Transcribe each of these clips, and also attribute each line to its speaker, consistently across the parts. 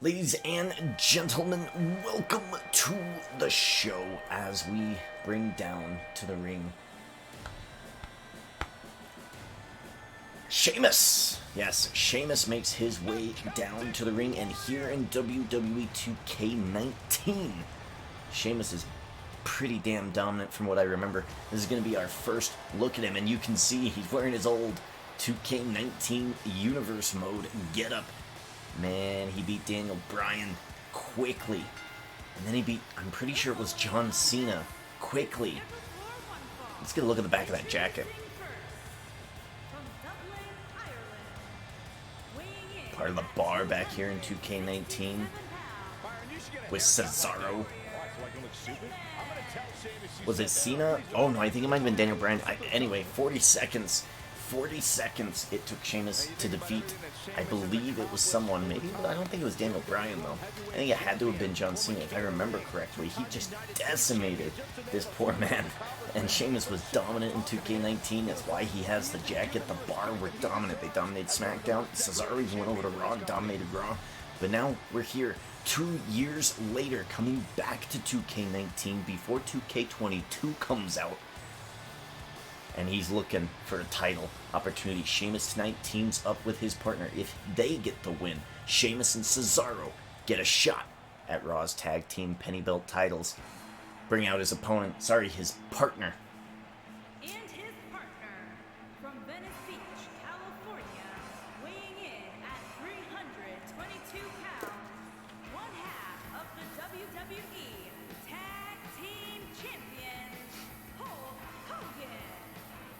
Speaker 1: Ladies and gentlemen, welcome to the show as we bring down to the ring Sheamus. Yes, Sheamus makes his way down to the ring, and here in WWE 2K19, Sheamus is pretty damn dominant from what I remember. This is going to be our first look at him, and you can see he's wearing his old 2K19 Universe mode getup. Man, he beat Daniel Bryan quickly. And then he beat, I'm pretty sure it was John Cena, quickly. Let's get a look at the back of that jacket. Part of the bar back here in 2K19 with Cesaro. Was it Cena? Oh no, I think it might have been Daniel Bryan. Anyway, 40 seconds it took Sheamus to defeat. I believe it was someone, maybe, but I don't think it was Daniel Bryan, though. I think it had to have been John Cena, if I remember correctly. He just decimated this poor man. And Sheamus was dominant in 2K19. That's why he has the jacket. The Bar were dominant. They dominated SmackDown. Cesaro even went over to Raw, dominated Raw. But now we're here 2 years later, coming back to 2K19 before 2K22 comes out. And he's looking for a title opportunity. Sheamus tonight teams up with his partner. If they get the win, Sheamus and Cesaro get a shot at Raw's Tag Team Penny Belt titles. Bring out his opponent, his partner.
Speaker 2: And his partner from Venice Beach, California, weighing in at 322 pounds, one half of the WWE Tag Team Champions,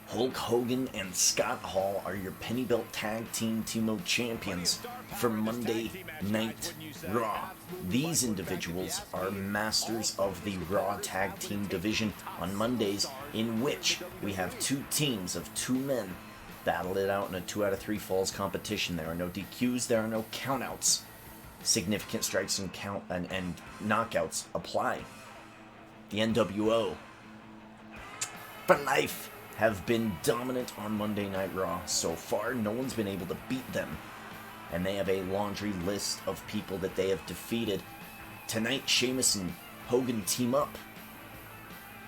Speaker 1: Hulk Hogan and Scott Hall are your Penny Belt Tag Team Timo champions for Monday Night Raw. These individuals are masters of the Raw Tag Team division on Mondays, in which we have two teams of two men battle it out in a 2 out of 3 falls competition. There are no DQs, there are no countouts. Significant strikes and knockouts apply. The NWO for life have been dominant on Monday Night Raw. So far, no one's been able to beat them. And they have a laundry list of people that they have defeated. Tonight, Sheamus and Hogan team up.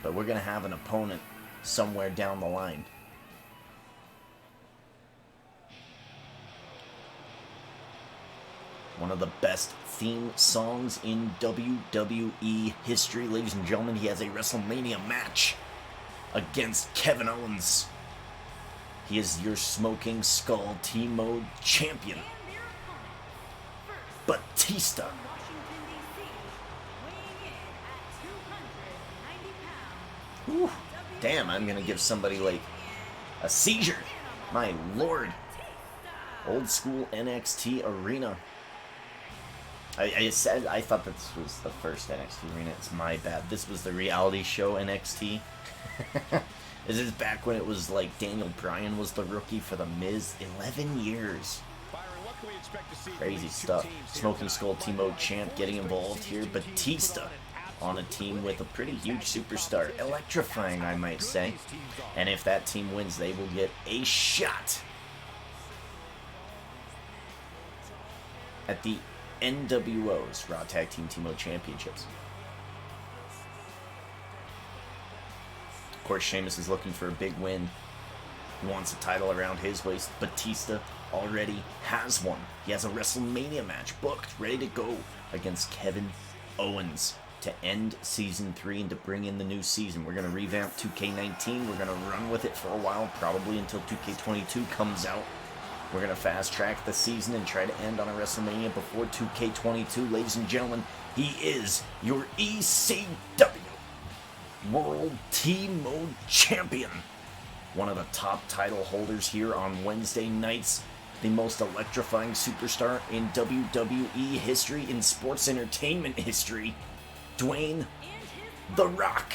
Speaker 1: But we're going to have an opponent somewhere down the line. One of the best theme songs in WWE history. Ladies and gentlemen, he has a WrestleMania match against Kevin Owens. He is your Smoking Skull Team Mode champion, Batista. Ooh, damn, I'm gonna give somebody like a seizure. My lord. Old school NXT arena. I thought this was the first NXT arena. It's my bad. This was the reality show NXT. This is back when it was like Daniel Bryan was the rookie for The Miz. 11 years. Crazy stuff. Smoking Skull Team Mode champ getting involved here. Batista on a team with a pretty huge superstar. Electrifying, I might say. And if that team wins, they will get a shot at the NWO's Raw Tag Team Team Mode Championships. Of course, Sheamus is looking for a big win. He wants a title around his waist. Batista already has one. He has a WrestleMania match booked, ready to go against Kevin Owens to end Season 3 and to bring in the new season. We're going to revamp 2K19. We're going to run with it for a while, probably until 2K22 comes out. We're going to fast track the season and try to end on a WrestleMania before 2K22. Ladies and gentlemen, he is your ECW World Team Mode Champion. One of the top title holders here on Wednesday nights. The most electrifying superstar in WWE history, in sports entertainment history. Dwayne "The Rock"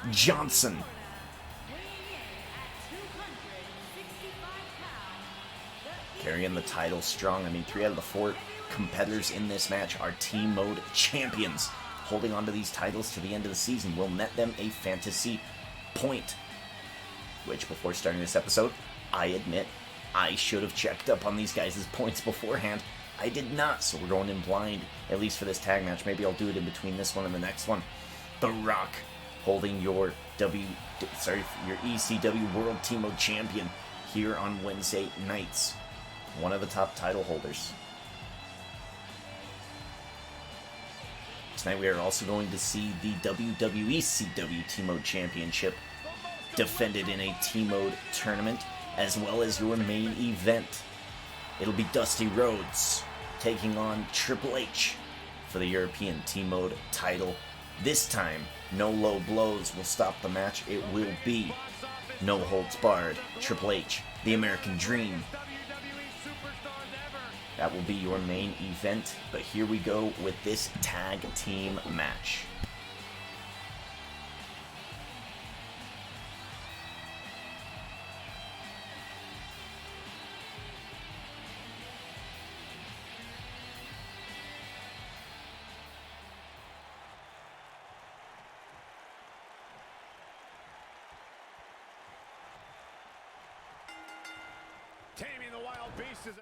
Speaker 1: Johnson. Carrying the title strong. I mean, 3 out of the 4 competitors in this match are Team Mode champions. Holding on to these titles to the end of the season will net them a fantasy point. Which, before starting this episode, I admit I should have checked up on these guys' points beforehand. I did not, so we're going in blind, at least for this tag match. Maybe I'll do it in between this one and the next one. The Rock holding your your ECW World Team Champion here on Wednesday nights. One of the top title holders. Tonight we are also going to see the WWECW Team Championship defended in a Team tournament, as well as your main event. It'll be Dusty Rhodes taking on Triple H for the European Team title. This time, no low blows will stop the match. It will be no holds barred. Triple H, the American Dream. That will be your main event, but here we go with this tag team match.
Speaker 3: Taming the wild beast is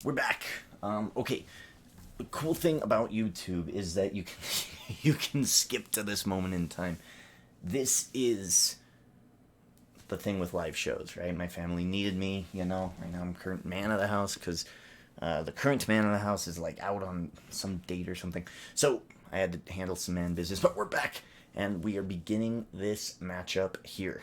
Speaker 1: We're back. Okay. The cool thing about YouTube is that you can you can skip to this moment in time. This is the thing with live shows, right? My family needed me, you know. Right now I'm current man of the house because the current man of the house is like out on some date or something. So I had to handle some man business, but we're back and we are beginning this matchup here.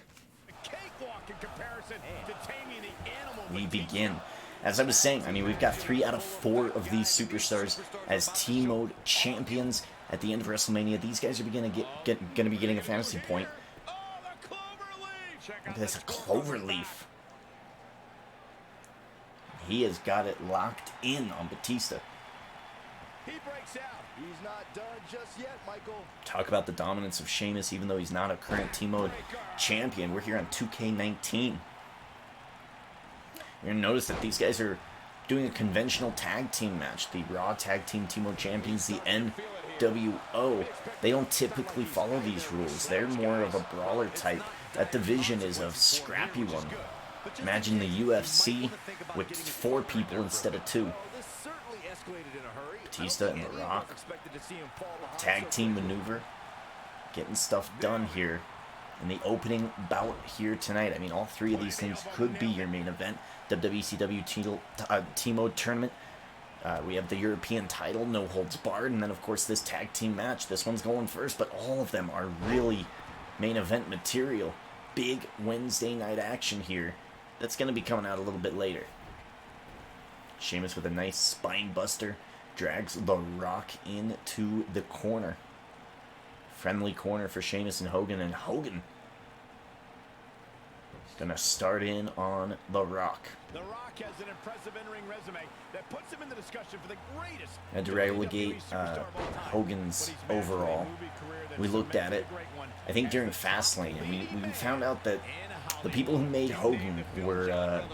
Speaker 1: We begin. As I was saying, I mean, we've got 3 out of 4 of these superstars as T-Mode champions. At the end of WrestleMania, these guys are gonna be getting a fantasy point. Look at this, a clover leaf. He has got it locked in on Batista.
Speaker 3: He breaks out. He's not done just yet, Michael.
Speaker 1: Talk about the dominance of Sheamus, even though he's not a current T-Mode champion. We're here on 2K19. You're going to notice that these guys are doing a conventional tag team match. The Raw Tag Team T-Mode champions, the NWO. They don't typically follow these rules. They're more of a brawler type. That division is a scrappy one. Imagine the UFC with 4 people instead of 2. Batista and The Rock. Tag team maneuver. Getting stuff done here in the opening bout here tonight. I mean, all 3 of these things could be your main event. WWECW T-Mode tournament. We have the European title, no holds barred, and then of course this tag team match. This one's going first, but all of them are really main event material. Big Wednesday night action here. That's going to be coming out a little bit later. Sheamus with a nice spine buster drags The Rock into the corner. Friendly corner for Sheamus and Hogan, and Hogan is going to start in on The Rock.
Speaker 3: The Rock has an impressive in-ring resume that puts him in the discussion for the greatest.
Speaker 1: And to relegate Hogan's overall, we looked at it, I think during Fastlane, and we found out that the people who made Hogan were a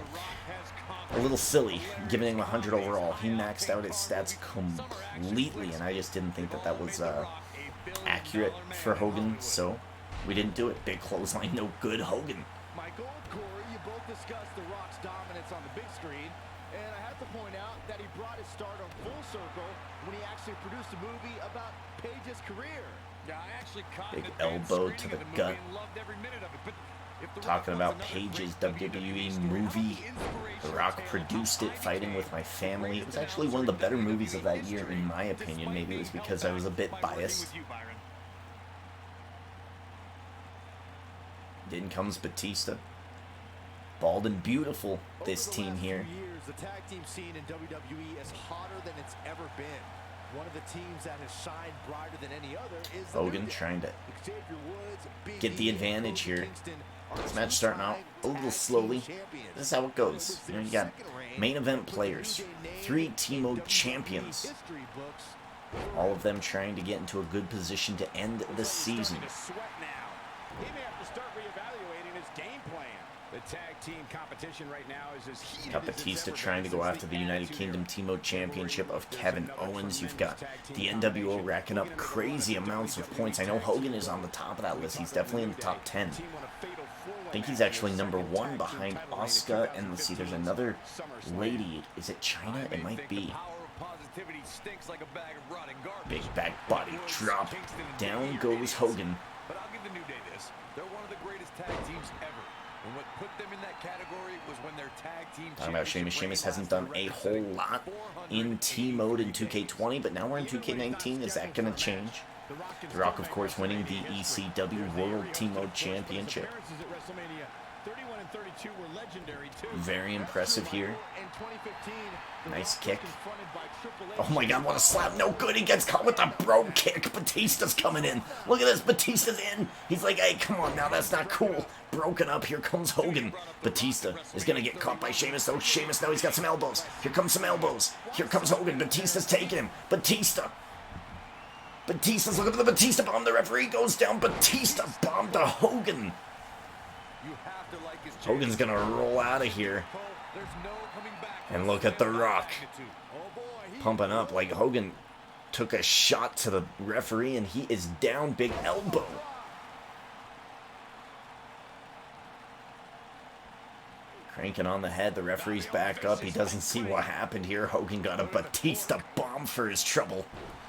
Speaker 1: little silly, giving him 100 overall. He maxed out his stats completely, and I just didn't think that that was accurate for Hogan, so we didn't do it. Big clothesline, no good, Hogan.
Speaker 3: Michael, Corey, you both discussed The Rock's dominance on the big screen, and I have to point out that he brought his stardom full circle when he actually produced a movie about Paige's career. Yeah, I actually caught
Speaker 1: big elbow to the gut. Talking about Paige's WWE movie. The Rock produced it, Fighting With My Family. It was actually one of the better movies of that year, in my opinion. Maybe it was because I was a bit biased. Then comes Batista. Bald and beautiful, this team here.
Speaker 3: The tag team scene in WWE is hotter than it's ever been. One of the teams that has shined brighter than any other is
Speaker 1: Hogan trying to get the advantage here. This match starting out a little slowly. This is how it goes. You know, you got main event players, 3 T-Mode champions. All of them trying to get into a good position to end the season.
Speaker 3: He may have to start reevaluating his game plan. The tag team competition right now is as heated
Speaker 1: got Batista trying to go after the United Kingdom T-Mode Championship of Kevin Owens. You've got the NWO racking up crazy amounts of points. I know Hogan is on the top of that list. He's definitely in the top 10. I think he's actually number 1 behind Asuka. And let's see, there's another lady. Is it China? It might be. Big back body drop. Down goes Hogan.
Speaker 4: But I'll give the New Day this. They're one of the greatest tag teams ever. And what put them in that category was when their tag team...
Speaker 1: Talking about Sheamus. Sheamus hasn't done a whole lot in T-Mode in 2K20, but now we're in 2K19. Is that going to change? The Rock, of course, winning the ECW World T-Mode Championship. Very impressive here. Nice kick. Oh my god, what a slap. No good. He gets caught with a bro kick. Batista's coming in. Look at this. Batista's in. He's like, hey, come on now. That's not cool. Broken up. Here comes Hogan. Batista is going to get caught by Sheamus, though. Sheamus, now he's got some elbows. Here comes some elbows. Here comes Hogan. Batista's taking him. Batista's looking for the Batista bomb. The referee goes down. Batista bomb to Hogan. Hogan's going to roll out of here. And look at The Rock. Pumping up like Hogan took a shot to the referee and he is down. Big elbow. Cranking on the head. The referee's back up. He doesn't see what happened here. Hogan got a Batista bomb for his trouble.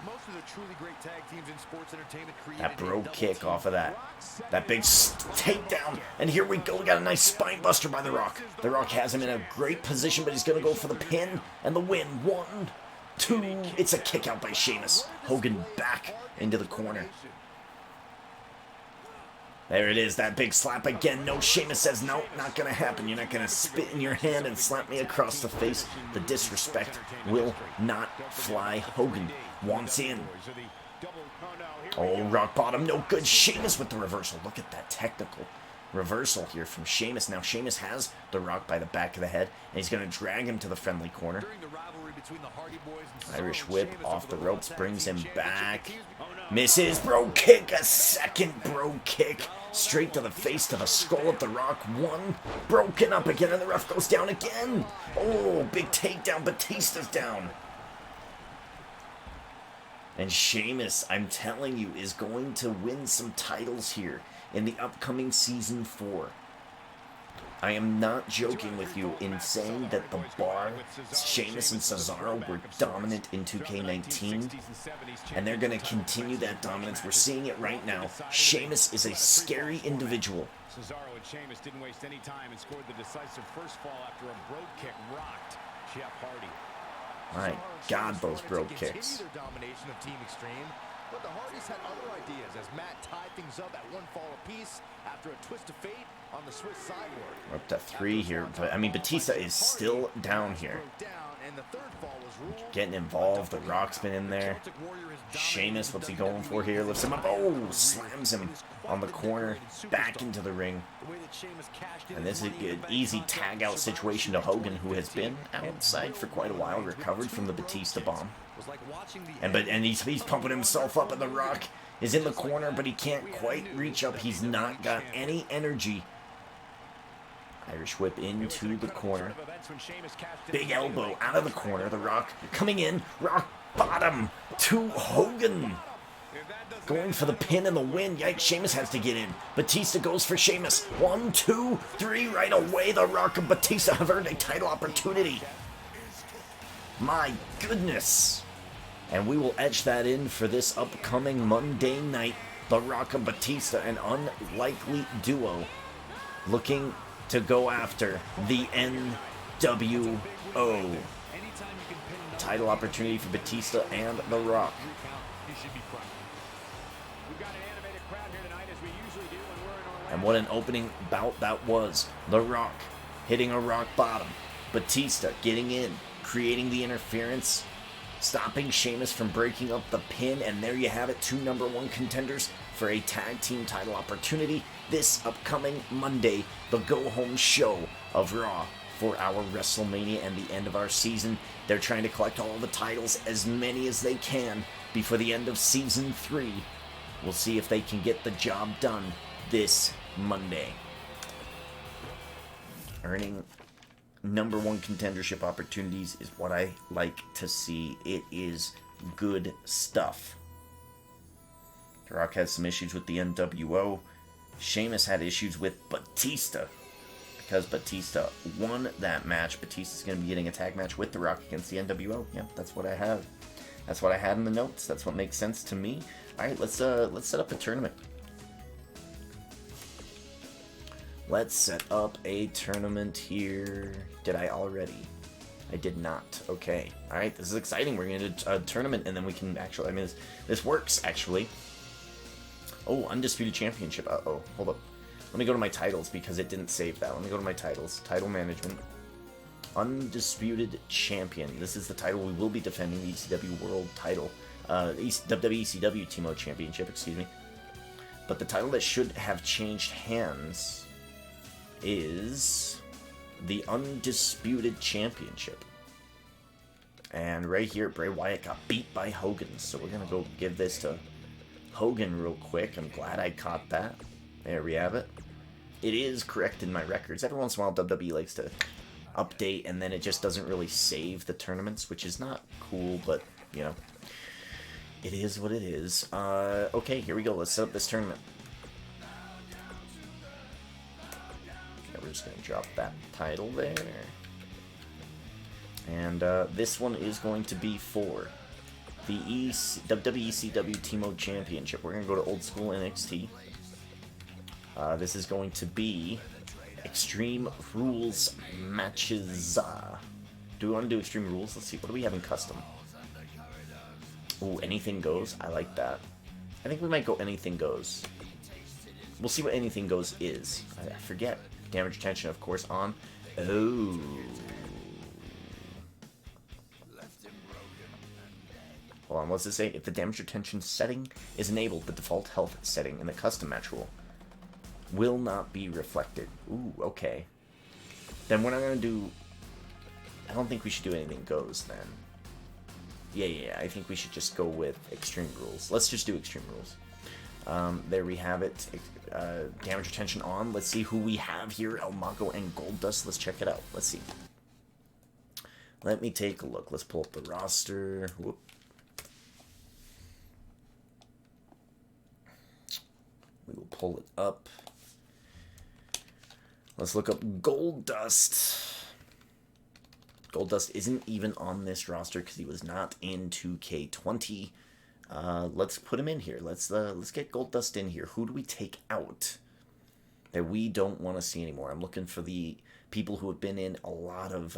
Speaker 4: Most of the truly great tag teams in sports entertainment
Speaker 1: That bro kick off of that big takedown. And here we go. We got a nice spine buster by The Rock. The Rock has him in a great position, but he's going to go for the pin and the win. 1, 2. It's a kick out by Sheamus. Hogan back into the corner. There it is, that big slap again. No, Sheamus says, no, not going to happen. You're not going to spit in your hand and slap me across the face. The disrespect will not fly. Hogan wants in. Oh, rock bottom, no good. Sheamus with the reversal. Look at that technical reversal here from Sheamus. Now Sheamus has The Rock by the back of the head, and he's going to drag him to the friendly corner. Irish whip off the ropes, brings him back. Misses, bro kick, a second bro kick. Straight to the face, to the skull of The Rock. 1, broken up again, and the ref goes down again. Oh, big takedown, Batista's down. And Sheamus, I'm telling you, is going to win some titles here in the upcoming Season 4. I am not joking with you in saying that the Bar, Sheamus and Cesaro were dominant in 2K19, and they're going to continue that dominance. We're seeing it right now. Sheamus is a scary individual.
Speaker 5: Cesaro and Sheamus didn't waste any time and scored the decisive first fall after a brogue kick rocked Jeff Hardy.
Speaker 1: My God, those brogue kicks.
Speaker 3: Their domination of Team Extreme, but the Hardys had other ideas as Matt tied things up at 1 fall apiece after a twist of fate on the Swiss sideboard.
Speaker 1: We're up to 3 here, but I mean, Batista is still down here. Getting involved. The Rock's been in there. Sheamus, what's he going for here? Lifts him up. Oh, slams him on the corner. Back into the ring. And this is an easy tag out situation to Hogan, who has been outside for quite a while, recovered from the Batista bomb. And he's pumping himself up, and The Rock is in the corner, but he can't quite reach up. He's not got any energy. Irish whip into the corner. Big elbow out of the corner. The Rock coming in. Rock bottom to Hogan. Going for the pin and the win. Yikes, Sheamus has to get in. Batista goes for Sheamus. 1, 2, 3. Right away, The Rock and Batista have earned a title opportunity. My goodness. And we will etch that in for this upcoming Monday night. The Rock and Batista, an unlikely duo, looking to go after the NWO. Title opportunity for Batista and The Rock. And what an opening bout that was. The Rock hitting a rock bottom. Batista getting in, creating the interference, stopping Sheamus from breaking up the pin, and there you have it, 2 #1 contenders for a tag team title opportunity this upcoming Monday, the go-home show of Raw for our WrestleMania and the end of our season. They're trying to collect all the titles, as many as they can, before the end of Season 3. We'll see if they can get the job done this Monday. Earning #1 contendership opportunities is what I like to see. It is good stuff. The Rock has some issues with the NWO. Sheamus had issues with Batista because Batista won that match. Batista's going to be getting a tag match with The Rock against the NWO. Yep, that's what I have. That's what I had in the notes. That's what makes sense to me. All right, let's set up a tournament. Let's set up a tournament here. Did I already? I did not. Okay. All right, this is exciting. We're going to do a tournament, and then we can actually, I mean, this works, actually. Oh, Undisputed Championship. Uh-oh. Hold up. Let me go to my titles, because it didn't save that. Let me go to my titles. Title management. Undisputed Champion. This is the title we will be defending, the ECW World title. WWECW TMO Championship, excuse me. But the title that should have changed hands is the Undisputed Championship. And right here, Bray Wyatt got beat by Hogan. So we're going to go give this to Hogan real quick. I'm glad I caught that. There we have it. It is correct in my records. Every once in a while, WWE likes to update, and then it just doesn't really save the tournaments, which is not cool, but, you know, it is what it is. Okay, here we go. Let's set up this tournament. just going to drop that title there. And this one is going to be for the WWECW Team Championship. We're going to go to old school NXT. This is going to be Extreme Rules matches. Do we want to do Extreme Rules? Let's see. What do we have in custom? Ooh, anything goes. I like that. I think we might go anything goes. We'll see what anything goes is. I forget. Damage retention, of course, on. Oh. Hold on, what's it say? If the damage retention setting is enabled, the default health setting in the custom match rule will not be reflected. Ooh, okay. Then we're not going to do... I don't think we should do anything goes, then. Yeah, I think we should just go with Extreme Rules. Let's just do Extreme Rules. There we have it. Damage retention on. Let's see who we have here. El Mago and Goldust. Let's check it out. Let's see. Let me take a look. Let's pull up the roster. Whoop. We will pull it up. Let's look up Goldust. Goldust isn't even on this roster because he was not in 2K20. Let's put him in here. Let's get Goldust in here. Who do we take out that we don't want to see anymore? I'm looking for the people who have been in a lot of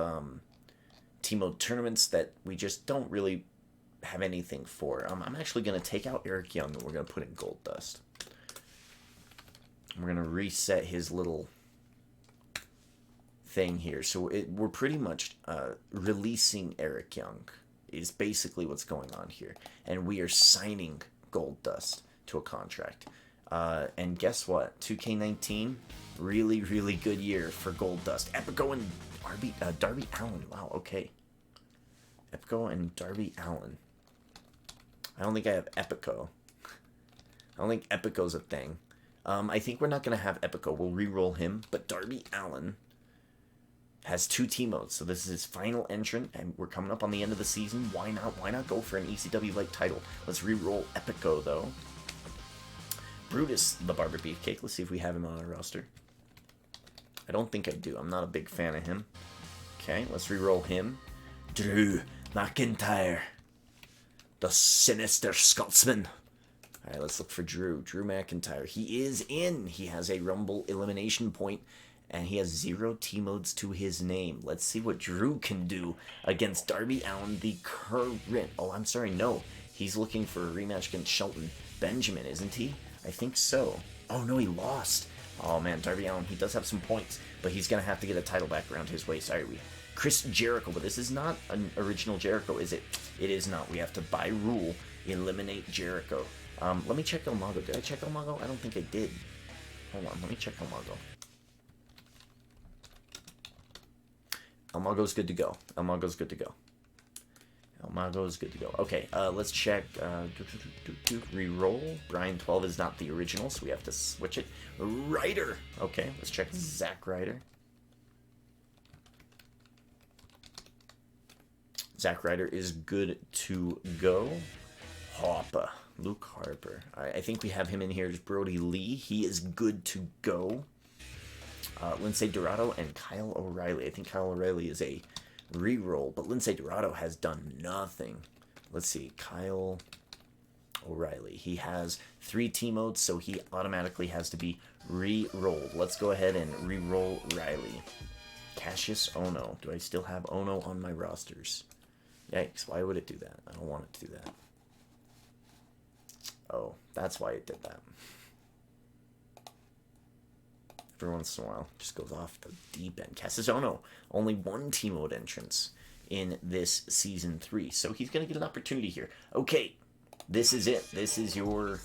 Speaker 1: team mode tournaments that we just don't really have anything for. I'm actually going to take out Eric Young and we're going to put in Goldust. We're going to reset his little thing here. So we're pretty much releasing Eric Young is basically what's going on here. And we are signing Goldust to a contract. And guess what? 2K19, really, really good year for Goldust. Epico and Darby Allin. Wow, okay. Epico and Darby Allin. I don't think I have Epico. I don't think Epico's a thing. I think we're not going to have Epico. We'll re-roll him. But Darby Allin has 2 team modes, so this is his final entrant, and we're coming up on the end of the season. Why not? Why not go for an ECW-like title? Let's re-roll Epico, though. Brutus, the Barber Beefcake. Let's see if we have him on our roster. I don't think I do. I'm not a big fan of him. Okay, let's re-roll him. Drew McIntyre, the Sinister Scotsman. All right, let's look for Drew. Drew McIntyre. He is in. He has a Rumble elimination point, and he has 0 T-modes to his name. Let's see what Drew can do against Darby Allin, the current... Oh, I'm sorry, no. He's looking for a rematch against Shelton Benjamin, isn't he? I think so. Oh, no, he lost. Oh, man, Darby Allin, he does have some points, but he's going to have to get a title back around his waist. Sorry, Chris Jericho, but this is not an original Jericho, is it? It is not. We have to, by rule, eliminate Jericho. Let me check El Mago. Did I check El Mago? I don't think I did. Hold on, let me check El Mago. El Mago's good to go. El Mago's good to go. El Mago's good to go. Okay, let's check. Reroll. Brian 12 is not the original, so we have to switch it. Ryder. Okay, let's check Zack Ryder. Zack Ryder is good to go. Harper. Luke Harper. I think we have him in here as Brody Lee. He is good to go. Lindsay Dorado and Kyle O'Reilly. I think Kyle O'Reilly is a re-roll, but Lindsay Dorado has done nothing. Let's see. Kyle O'Reilly. He has 3 T-modes, so he automatically has to be re-rolled. Let's go ahead and re-roll Riley. Cassius Ono. Do I still have Ono on my rosters? Yikes. Why would it do that? I don't want it to do that. Oh, that's why it did that. Every once in a while, just goes off the deep end. Cassius Ono, only 1 team mode entrance in this season 3, so he's gonna get an opportunity here. Okay, this is it. This is your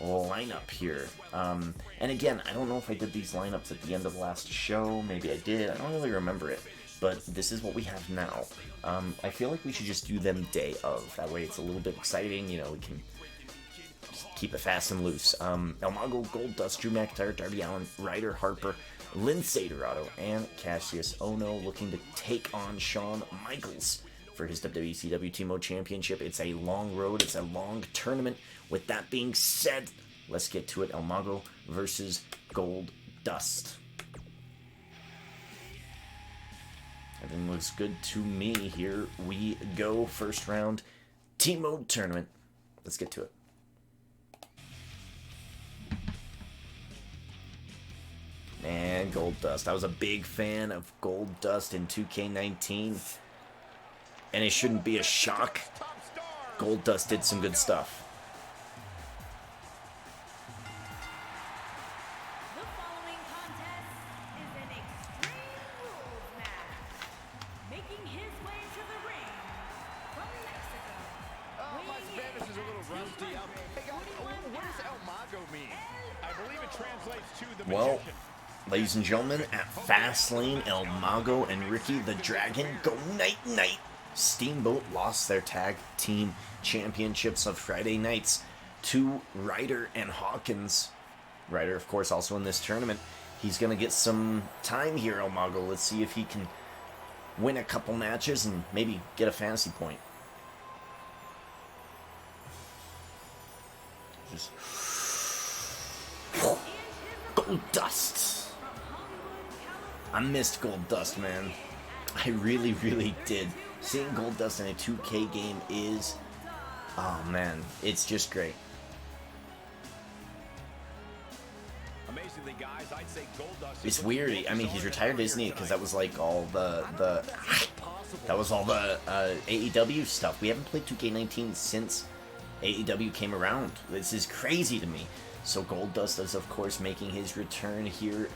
Speaker 1: lineup here. And again, I don't know if I did these lineups at the end of the last show. Maybe I did. I don't really remember it. But this is what we have now. I feel like we should just do them day of. That way, it's a little bit exciting. You know, we can keep it fast and loose. El Mago, Goldust, Drew McIntyre, Darby Allin, Ryder Harper, Lindsay Dorado, and Cassius Ono looking to take on Shawn Michaels for his WWECW Team Mode Championship. It's a long road. It's a long tournament. With that being said, let's get to it. El Mago versus Goldust. Everything looks good to me. Here we go. First round, T-Mode tournament. Let's get to it. And Goldust. I was a big fan of Goldust in 2K19. And it shouldn't be a shock. Goldust did some good stuff.
Speaker 2: The following contest is an Extreme Rules match. Making his way to the ring from Mexico.
Speaker 3: My Spanish is a little rusty. Hey guys, what does El Mago mean?
Speaker 5: I believe it translates to the
Speaker 1: Well,
Speaker 5: magician.
Speaker 1: ladies and gentlemen, at Fastlane, El Mago and Ricky the Dragon go night-night. Steamboat lost their tag team championships of Friday nights to Ryder and Hawkins. Ryder, of course, also in this tournament. He's going to get some time here, El Mago. Let's see if he can win a couple matches and maybe get a fantasy point. Just Goldust. I missed Goldust, man. I really, really did. Seeing Goldust in a 2K game is, oh man, it's just great.
Speaker 5: Amazingly, guys, I'd say Goldust.
Speaker 1: It's weird. I mean, he's retired, isn't he? Because that was like all the AEW stuff. We haven't played 2K19 since AEW came around. This is crazy to me. So Goldust is, of course, making his return here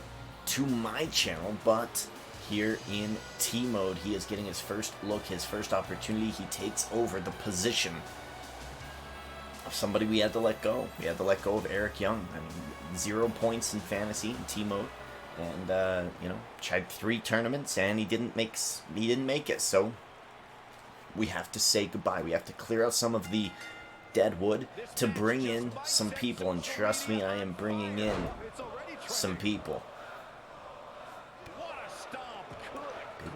Speaker 1: to my channel, but here in T-Mode, he is getting his first look, his first opportunity. He takes over the position of somebody we had to let go. We had to let go of Eric Young. I mean, 0 points in fantasy in T-Mode, and you know, tried 3 tournaments and he didn't make it. So we have to say goodbye. We have to clear out some of the dead wood to bring in some people, and trust me, I am bringing in some people.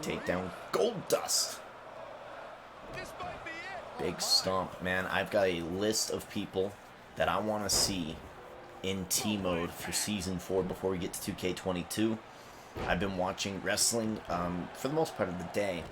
Speaker 1: Big takedown, Goldust. Big stomp, man. I've got a list of people that I want to see in T-Mode for Season 4 before we get to 2K22. I've been watching wrestling for the most part of the day.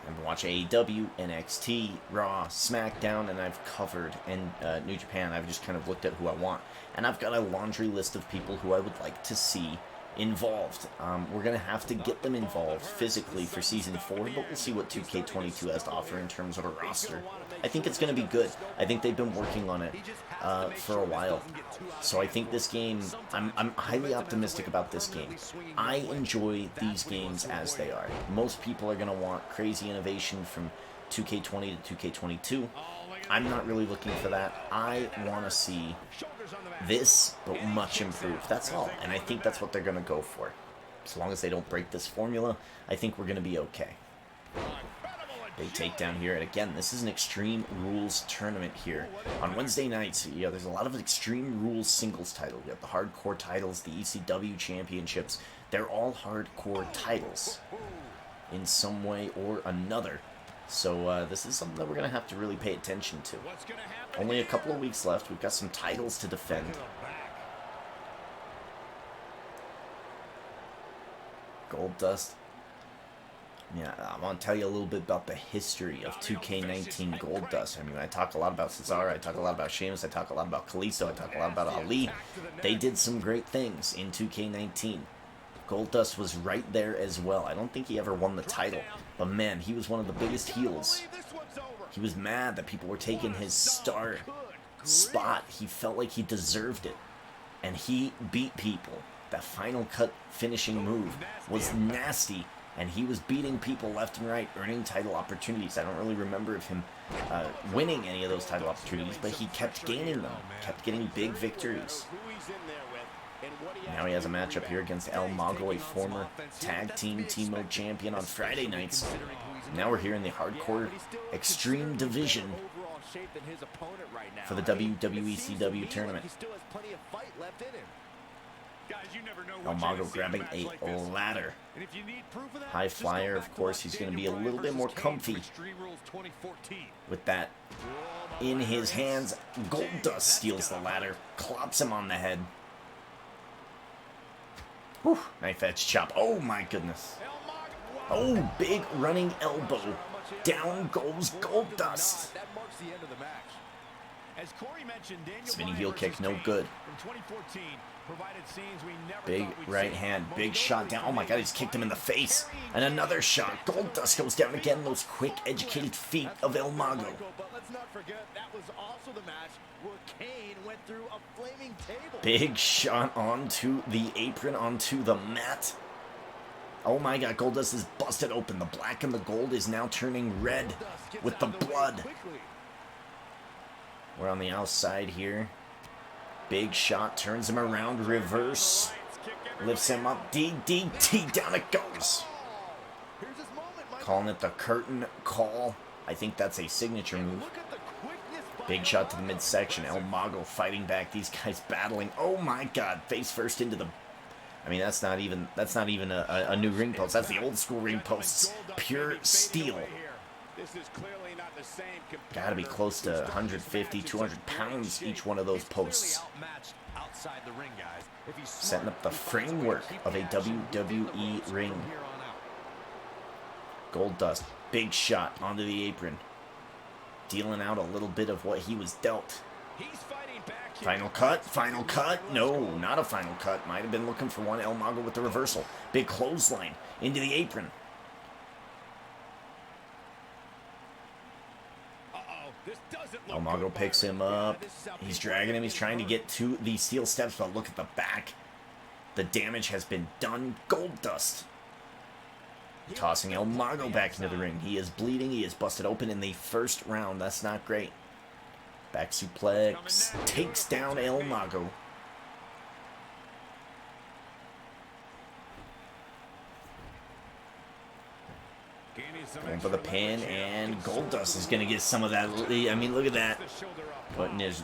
Speaker 1: I've been watching AEW, NXT, Raw, SmackDown, and I've covered in New Japan. I've just kind of looked at who I want. And I've got a laundry list of people who I would like to see involved. We're going to have to get them involved physically for Season 4, but we'll see what 2K22 has to offer in terms of a roster. I think it's going to be good. I think they've been working on it for a while. So I think this game, I'm highly optimistic about this game. I enjoy these games as they are. Most people are going to want crazy innovation from 2K20 to 2K22. I'm not really looking for that. I want to see this, but much improved. That's all. And I think that's what they're going to go for. As long as they don't break this formula, I think we're going to be okay. Big takedown here. And again, this is an Extreme Rules tournament here. On Wednesday nights, you know, there's a lot of Extreme Rules singles titles. You have the hardcore titles, the ECW championships. They're all hardcore titles in some way or another. So this is something that we're going to have to really pay attention to. Only a couple of weeks left. We've got some titles to defend. Goldust. Yeah, I want to tell you a little bit about the history of 2K19 Goldust. I mean, I talk a lot about Cesaro, I talk a lot about Sheamus, I talk a lot about Kalisto, I talk a lot about Ali. They did some great things in 2K19. Goldust was right there as well. I don't think he ever won the title, but man, he was one of the biggest heels. He was mad that people were taking his star spot. He felt like he deserved it, and he beat people. That final cut finishing move was nasty, and he was beating people left and right, earning title opportunities. I don't really remember of him winning any of those title opportunities, but he kept gaining them, kept getting big victories. Now he has a matchup here against El Mago, a former tag team T-Mode champion on Friday nights. Now we're here in the hardcore extreme division for the WWECW tournament. El Mago grabbing a ladder. High flyer, of course, he's going to be a little bit more comfy with that in his hands. Goldust steals the ladder, clops him on the head. Whew, knife edge chop. Oh my goodness. Oh, big running elbow. Down goes Goldust.
Speaker 4: That marks the end of the match.
Speaker 5: As Corey mentioned, Daniel
Speaker 1: Spinning
Speaker 5: Bryan
Speaker 1: heel kick,
Speaker 5: versus
Speaker 1: no
Speaker 5: Kane
Speaker 1: good.
Speaker 5: From 2014 provided scenes we never
Speaker 1: Big
Speaker 5: thought we'd
Speaker 1: right
Speaker 5: see.
Speaker 1: hand,
Speaker 5: Most
Speaker 1: big shot
Speaker 5: notably
Speaker 1: down. Oh my god, he's kicked him in the face. And another shot. Goldust goes down again. Those quick, educated feet of El Mago.
Speaker 3: But let's not forget that was also the match where Kane went through a flaming table.
Speaker 1: Big shot onto the apron, onto the mat. Oh my god, Goldust is busted open. The black and the gold is now turning red with the blood. We're on the outside here. Big shot, turns him around, reverse. Lifts him up, DDT, down it goes.
Speaker 3: Here's his moment, Mike.
Speaker 1: Calling it the curtain call. I think that's a signature move.
Speaker 3: Look at the quickness by
Speaker 1: Big shot to the midsection. El Mago fighting back. These guys battling. Oh my god, face first into the... I mean, that's not even a new ring post. That's the old school ring posts. Pure steel.
Speaker 5: This is clearly not the same
Speaker 1: Gotta be close to 150, 200 pounds each one of those posts.
Speaker 4: Outside the ring, guys. If he's
Speaker 1: Setting up the framework of a WWE ring. Goldust, big shot onto the apron. Dealing out a little bit of what he was dealt.
Speaker 5: He's fighting back here.
Speaker 1: Final cut, final cut. No, not a final cut. Might have been looking for one. El Mago with the reversal. Big clothesline into the apron.
Speaker 5: This doesn't look
Speaker 1: El Mago
Speaker 5: good,
Speaker 1: picks
Speaker 5: Byron.
Speaker 1: him up. He's dragging him. He's trying to get to the steel steps, but look at the back. The damage has been done. Goldust. Tossing El Mago back into the ring. He is bleeding. He is busted open in the first round. That's not great. Back suplex. Takes down El Mago. Going for the pin, and Goldust is going to get some of that. I mean, look at that. Putting his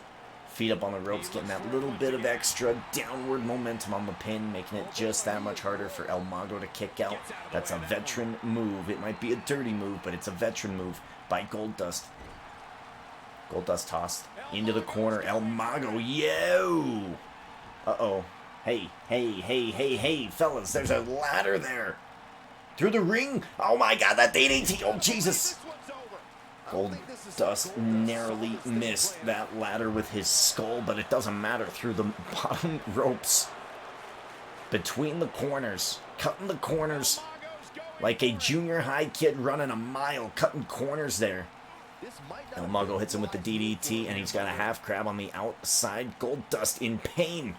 Speaker 1: feet up on the ropes, getting that little bit of extra downward momentum on the pin, making it just that much harder for El Mago to kick out. That's a veteran move. It might be a dirty move, but it's a veteran move by Goldust. Goldust tossed into the corner. El Mago, yo! Uh-oh. Hey, hey, hey, hey, hey, fellas, there's a ladder there. Through the ring. Oh my god, that DDT. Oh, Jesus. Goldust narrowly missed that ladder with his skull, but it doesn't matter. Through the bottom ropes. Between the corners. Cutting the corners. Like a junior high kid running a mile. Cutting corners there. El Mago hits him with the DDT, and he's got a half crab on the outside. Goldust in pain.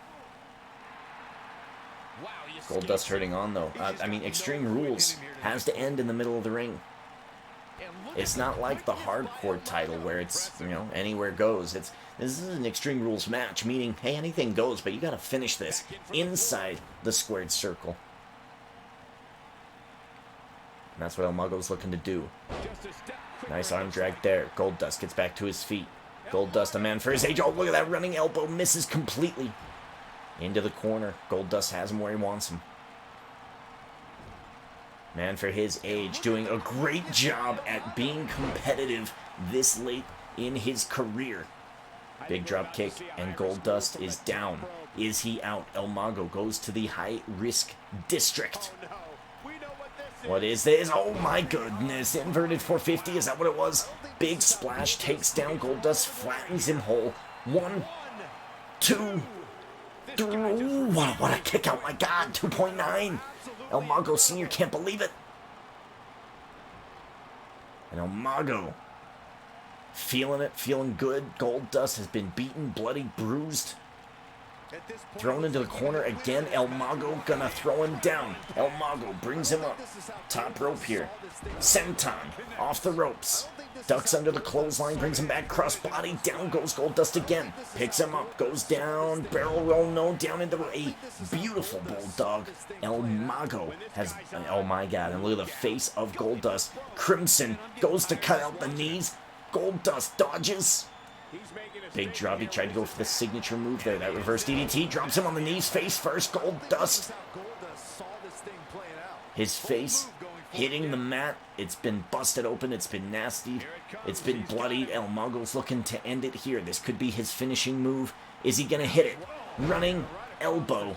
Speaker 1: Goldust hurting on, though. I mean, Extreme Rules has to end in the middle of the ring. It's not like the hardcore title where it's, you know, anywhere goes. This is an Extreme Rules match, meaning, hey, anything goes, but you gotta finish this inside the squared circle. And that's what El Mago's looking to do. Nice arm drag there. Goldust gets back to his feet. Goldust, a man for his age. Oh, look at that running elbow. Misses completely. Into the corner. Goldust has him where he wants him. Man for his age, doing a great job at being competitive this late in his career. Big drop kick, and Goldust is down. Is he out? El Mago goes to the high-risk district. What is this? Oh my goodness. Inverted 450, is that what it was? Big splash, takes down Goldust, flattens him whole. 1, 2, 3. What a kick out, my god. 2.9. El Mago Sr. can't believe it. And El Mago feeling it, feeling good. Goldust has been beaten, bloody, bruised. Thrown into the corner again. El Mago gonna throw him down. El Mago brings him up. Top rope here. Senton off the ropes. Ducks under the clothesline, brings him back. Crossbody, down goes Goldust again. Picks him up, goes down. Barrel roll, no, down into a beautiful bulldog. El Mago has, oh my god, and look at the face of Goldust. Crimson goes to cut out the knees. Goldust dodges. Big drop. He tried to go for the signature move there. That reverse DDT drops him on the knees. Face first. Goldust. His face hitting the mat. It's been busted open. It's been nasty. It's been bloodied. El Mago's looking to end it here. This could be his finishing move. Is he going to hit it? Running elbow.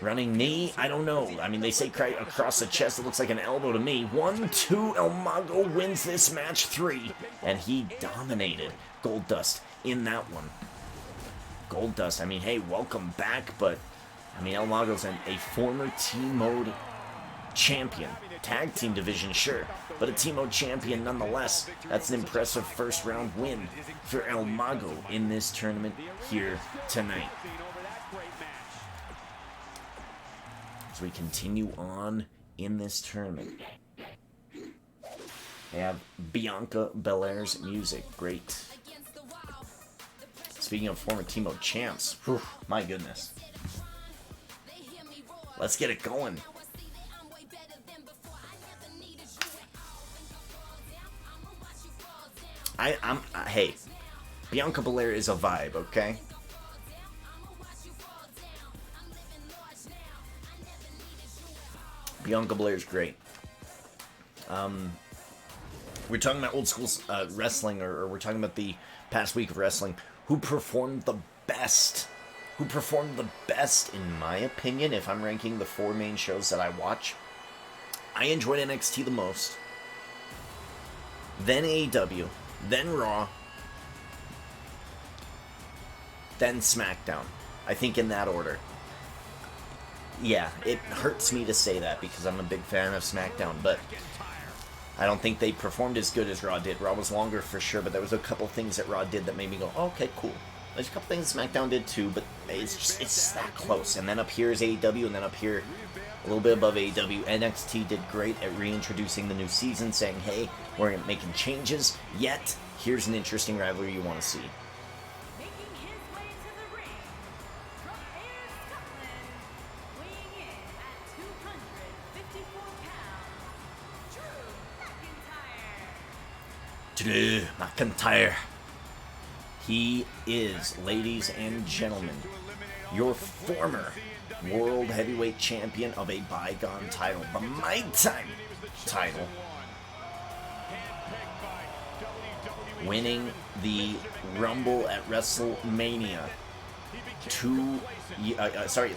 Speaker 1: Running knee? I don't know. I mean, they say across the chest. It looks like an elbow to me. 1, 2. El Mago wins this match 3. And he dominated Goldust in that one. Goldust, I mean, hey, welcome back. But, I mean, El Mago's a former T-Mode champion. Tag team division, sure. But a T-Mode champion nonetheless. That's an impressive first round win for El Mago in this tournament here tonight. As we continue on in this tournament, they have Bianca Belair's music. Great. Speaking of former T-Mode champs, whew, my goodness. Let's get it going. Hey, Bianca Belair is a vibe, okay? Bianca Belair's great. We're talking about old school wrestling, or we're talking about the past week of wrestling. Who performed the best? Who performed the best, in my opinion, if I'm ranking the 4 main shows that I watch? I enjoyed NXT the most. Then AEW. Then Raw. Then SmackDown. I think in that order. Yeah, it hurts me to say that because I'm a big fan of SmackDown, but I don't think they performed as good as Raw did. Raw was longer for sure, but there was a couple things that Raw did that made me go, oh, okay, cool. There's a couple things SmackDown did too, but it's that close. And then up here is AEW, and then up here, a little bit above AEW, NXT did great at reintroducing the new season, saying, hey, we're making changes, yet here's an interesting rivalry you want to see.
Speaker 2: Making his way to the ring from Ayr, Scotland, weighing in at 254 pounds, Drew McIntyre.
Speaker 1: Drew McIntyre. He is, ladies and gentlemen, your former World Heavyweight Champion of a bygone title, the My Time title, winning the Rumble at WrestleMania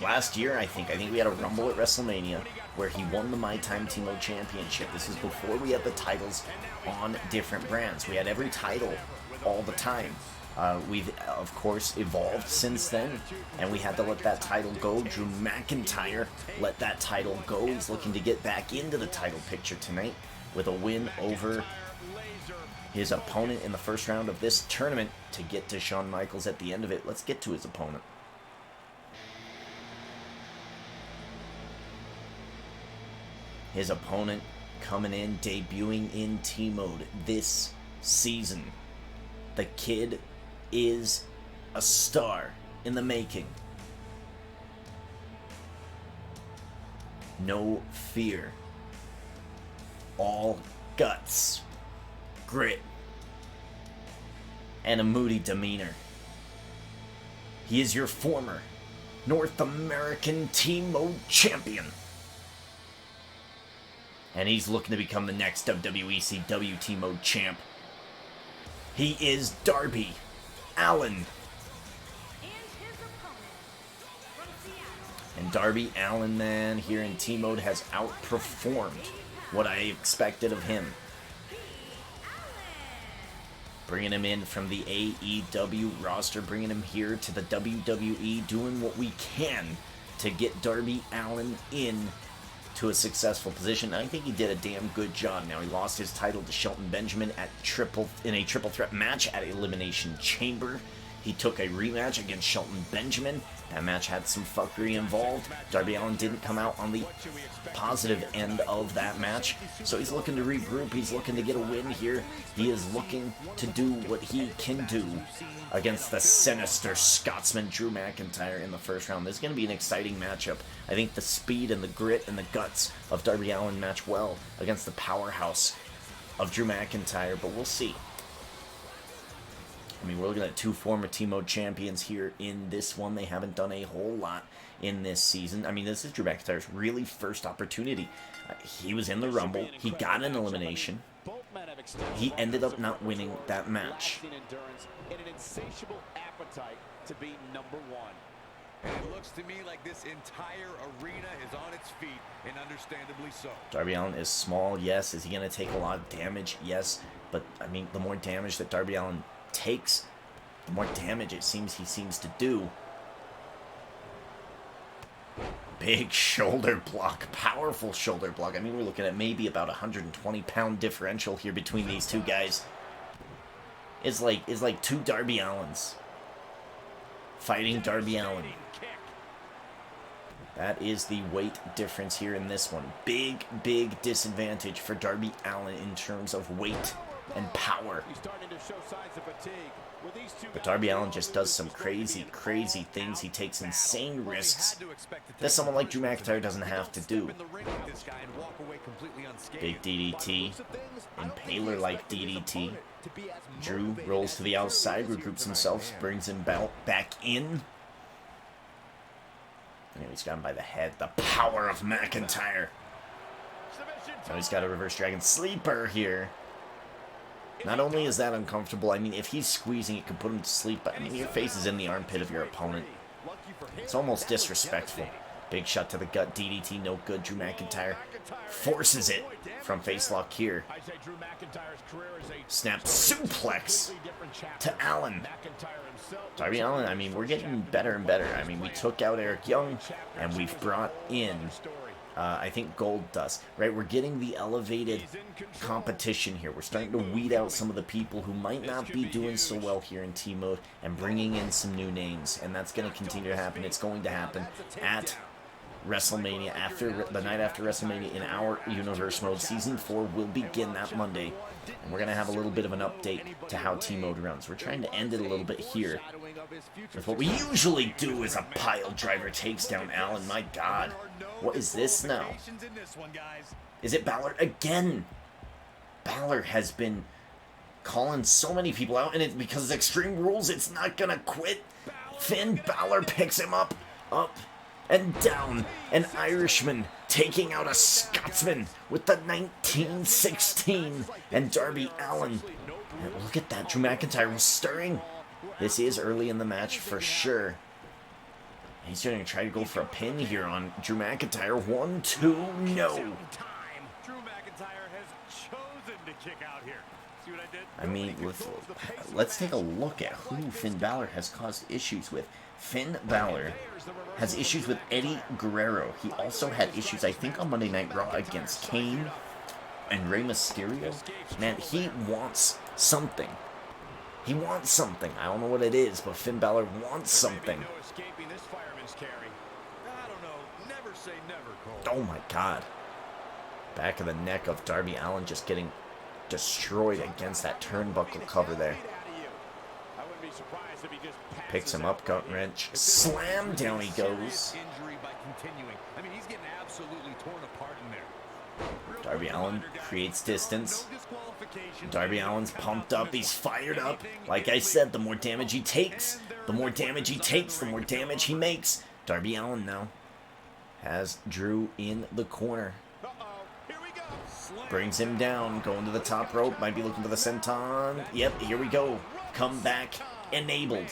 Speaker 1: last year, I think we had a Rumble at WrestleMania where he won the My Time T-Mode Championship. This is before we had the titles on different brands. We had every title all the time. We've, of course, evolved since then, and we had to let that title go. Drew McIntyre let that title go. He's looking to get back into the title picture tonight with a win over his opponent in the first round of this tournament to get to Shawn Michaels at the end of it. Let's get to his opponent. His opponent coming in, debuting in T-Mode this season. The kid is a star in the making. No fear. All guts, grit, and a moody demeanor. He is your former North American T-Mode champion. And he's looking to become the next WWECW T-Mode champ. He is Darby Allin.
Speaker 2: and his opponent from Seattle,
Speaker 1: And Darby Allin, man, here in T-Mode has outperformed what I expected of him. Bringing him in from the AEW roster, bringing him here to the WWE, doing what we can to get Darby Allin in to a successful position. I think he did a damn good job. Now, he lost his title to Shelton Benjamin in a triple threat match at Elimination Chamber. He took a rematch against Shelton Benjamin. That match had some fuckery involved. Darby Allin didn't come out on the positive end of that match. So he's looking to regroup. He's looking to get a win here. He is looking to do what he can do against the sinister Scotsman Drew McIntyre in the first round. This is going to be an exciting matchup. I think the speed and the grit and the guts of Darby Allin match well against the powerhouse of Drew McIntyre, but we'll see. I mean, we're looking at 2 former T-Mode champions here in this one. They haven't done a whole lot in this season. I mean, this is Drew McIntyre's really first opportunity. He was in the Rumble. He got an elimination. He ended up not winning that match.
Speaker 4: And it looks to me like this entire arena is on its feet, and understandably so.
Speaker 1: Darby Allin is small, yes. Is he going to take a lot of damage? Yes. But, I mean, the more damage that Darby Allin takes, the more damage it seems he seems to do. Big shoulder block, powerful shoulder block. I mean, we're looking at maybe about 120-pound differential here between these two guys. It's like two Darby Allins fighting Darby Allin. That is the weight difference here in this one. Big, big disadvantage for Darby Allin in terms of weight and power. But Darby Allin just does some crazy, crazy things. He takes insane risks that someone like Drew McIntyre doesn't have to do. Big DDT. Impaler-like DDT. Drew rolls to the outside, regroups himself, brings him back in. And he's got him by the head. The power of McIntyre. Now he's got a reverse dragon sleeper here. Not only is that uncomfortable, I mean, if he's squeezing, it could put him to sleep, but I mean, your face is in the armpit of your opponent. It's almost disrespectful. Big shot to the gut, DDT, no good. Drew McIntyre forces it from facelock here. Snap suplex to Allin. Darby Allin, I mean, we're getting better and better. I mean, we took out Eric Young, and we've brought in I think Gold Dust, right? We're getting the elevated competition here. We're starting to weed out some of the people who might not be doing so well here in T-Mode and bringing in some new names. And that's going to continue to happen. It's going to happen at WrestleMania, after the night after WrestleMania in our Universe Mode. Season 4 will begin that Monday. And we're going to have a little bit of an update to how T-Mode runs. We're trying to end it a little bit here with what we usually do is a pile driver takes down Allin. My God. What is this now? Is it Balor again? Balor has been calling so many people out, and it's because of Extreme Rules, it's not gonna quit. Finn Balor picks him up, and down. An Irishman taking out a Scotsman with the 1916. And Darby Allin. Look at that. Drew McIntyre was stirring. This is early in the match for sure. He's going to try to go for a pin here on Drew McIntyre. 1, 2, no.
Speaker 5: Drew McIntyre has chosen to kick out here. See what I did?
Speaker 1: I mean, let's take a look at who Finn Balor has caused issues with. Finn Balor has issues with Eddie Guerrero. He also had issues, I think, on Monday Night Raw against Kane and Rey Mysterio. Man, he wants something. He wants something. I don't know what it is, but Finn Balor wants something. Oh my God. Back of the neck of Darby Allin just getting destroyed against that turnbuckle cover there. Picks him up, gut wrench. Slam, down he goes. Darby Allin creates distance. Darby Allin's pumped up. He's fired up. Like I said, the more damage he takes, the more damage he takes, the more damage he makes. Darby Allin now has Drew in the corner. Brings him down, going to the top rope. Might be looking for the senton. Yep, here we go. Comeback enabled.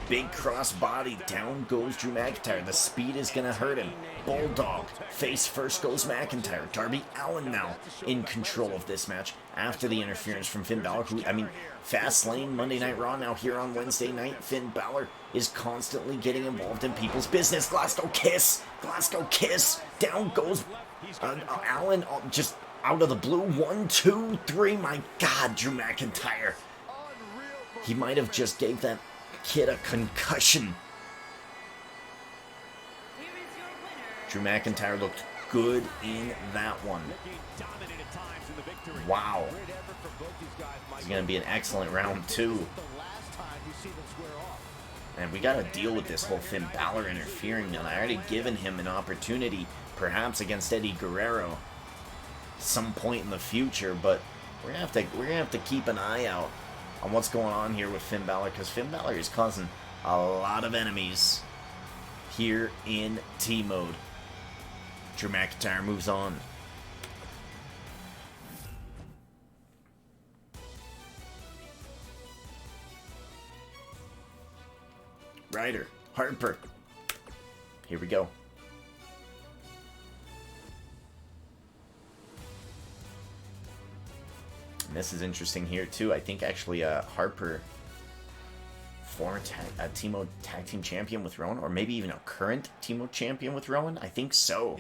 Speaker 1: Big cross body. Down goes Drew McIntyre. The speed is going to hurt him. Bulldog. Face first goes McIntyre. Darby Allin now in control of this match after the interference from Finn Balor. Who, I mean, Fastlane, Monday Night Raw now here on Wednesday night. Finn Balor is constantly getting involved in people's business. Glasgow kiss. Glasgow kiss. Down goes Allin just out of the blue. 1, 2, 3. My God, Drew McIntyre. He might have just gave that kid a concussion. Drew McIntyre looked good in that one. Wow. It's going to be an excellent round 2. And we got to deal with this whole Finn Balor interfering now. I already given him an opportunity, perhaps against Eddie Guerrero, some point in the future, but we're gonna have to keep an eye out on what's going on here with Finn Balor, because Finn Balor is causing a lot of enemies here in T-Mode. Drew McIntyre moves on. Ryder, Harper, Here we go. And this is interesting here too. I think actually Harper, former tag team champion with Rowan, or maybe even a current Timo champion with Rowan. I think so.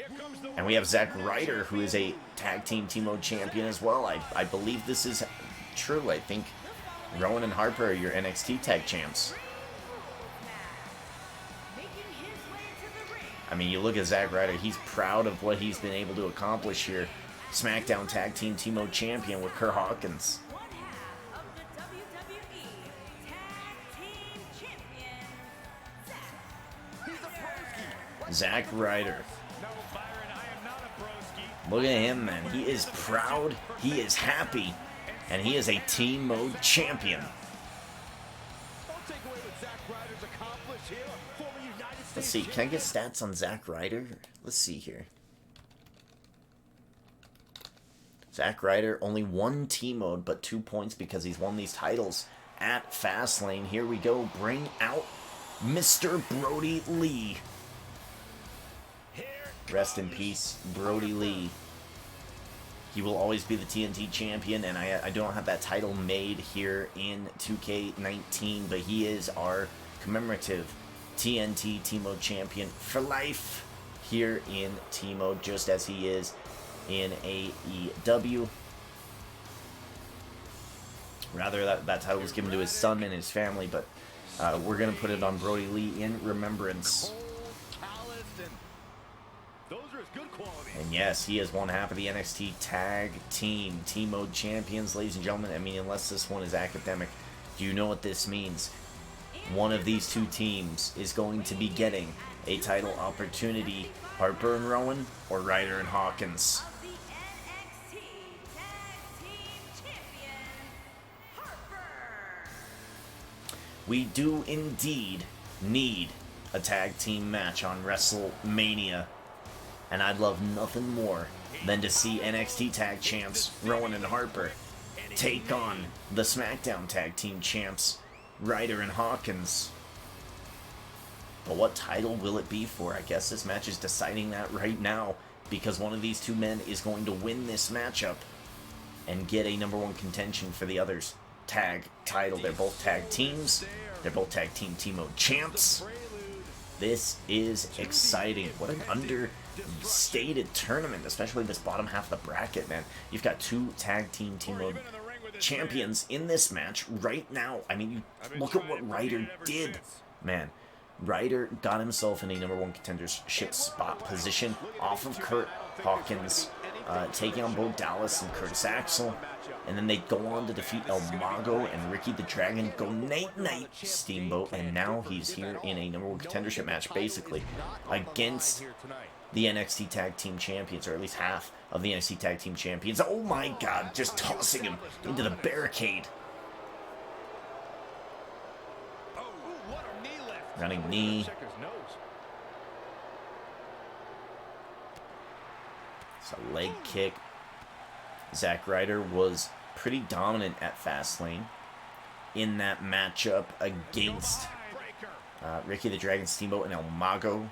Speaker 1: And we have Zack Ryder, who is a tag team Timo champion as well. I believe this is true. I think Rowan and Harper are your NXT tag champs. I mean, you look at Zack Ryder, he's proud of what he's been able to accomplish here. SmackDown Tag Team Timo Champion with Kurt Hawkins.
Speaker 2: One half of the WWE Tag Team Champions,
Speaker 1: Zack Ryder.
Speaker 5: No, Byron, I am not a broski.
Speaker 1: Look at him, man. He is proud, he is happy, and he is a Team Mode champion.
Speaker 3: Don't take away what Zack Ryder's accomplished here. Former United States
Speaker 1: Let's see, can I get stats on Zack Ryder? Let's see here. Zack Ryder, only 1 Team Mode, but 2 points because he's won these titles at Fastlane. Here we go. Bring out Mr. Brody Lee. Rest in peace, Brody Lee. He will always be the TNT champion, and I don't have that title made here in 2K19, but he is our commemorative TNT Team Mode champion for life here in Team Mode, just as he is in AEW. Rather, that title was given to his son and his family, but we're going to put it on Brody Lee in remembrance. And yes, he is one half of the NXT Tag Team Team Mode Champions, ladies and gentlemen. I mean, unless this one is academic, do you know what this means? One of these two teams is going to be getting a title opportunity. Harper and Rowan, or Ryder and Hawkins.
Speaker 2: of the NXT Tag Team Champions, Harper.
Speaker 1: We do indeed need a tag team match on WrestleMania. And I'd love nothing more than to see NXT Tag Champs Rowan and Harper take on the SmackDown Tag Team Champs Ryder and Hawkins. But what title will it be for? I guess this match is deciding that right now, because one of these two men is going to win this matchup and get a #1 contention for the other's tag title. They're both tag teams. They're both tag team Team Mode champs. This is exciting. What an understated tournament, especially this bottom half of the bracket, man. You've got 2 tag team Team Mode champions in this match right now. I mean, you look at what Ryder did, man. Ryder got himself in a #1 contendership spot position off of Kurt Hawkins, taking on Bo Dallas and Curtis Axel. And then they go on to defeat El Mago and Ricky the Dragon. Go night-night, Steamboat. And now he's here in a #1 contendership match, basically, against the NXT Tag Team Champions, or at least half of the NXT Tag Team Champions. Oh my God, just tossing him into the barricade. Running knee. It's a leg kick. Zack Ryder was pretty dominant at Fastlane in that matchup against Ricky the Dragon Steamboat and El Mago.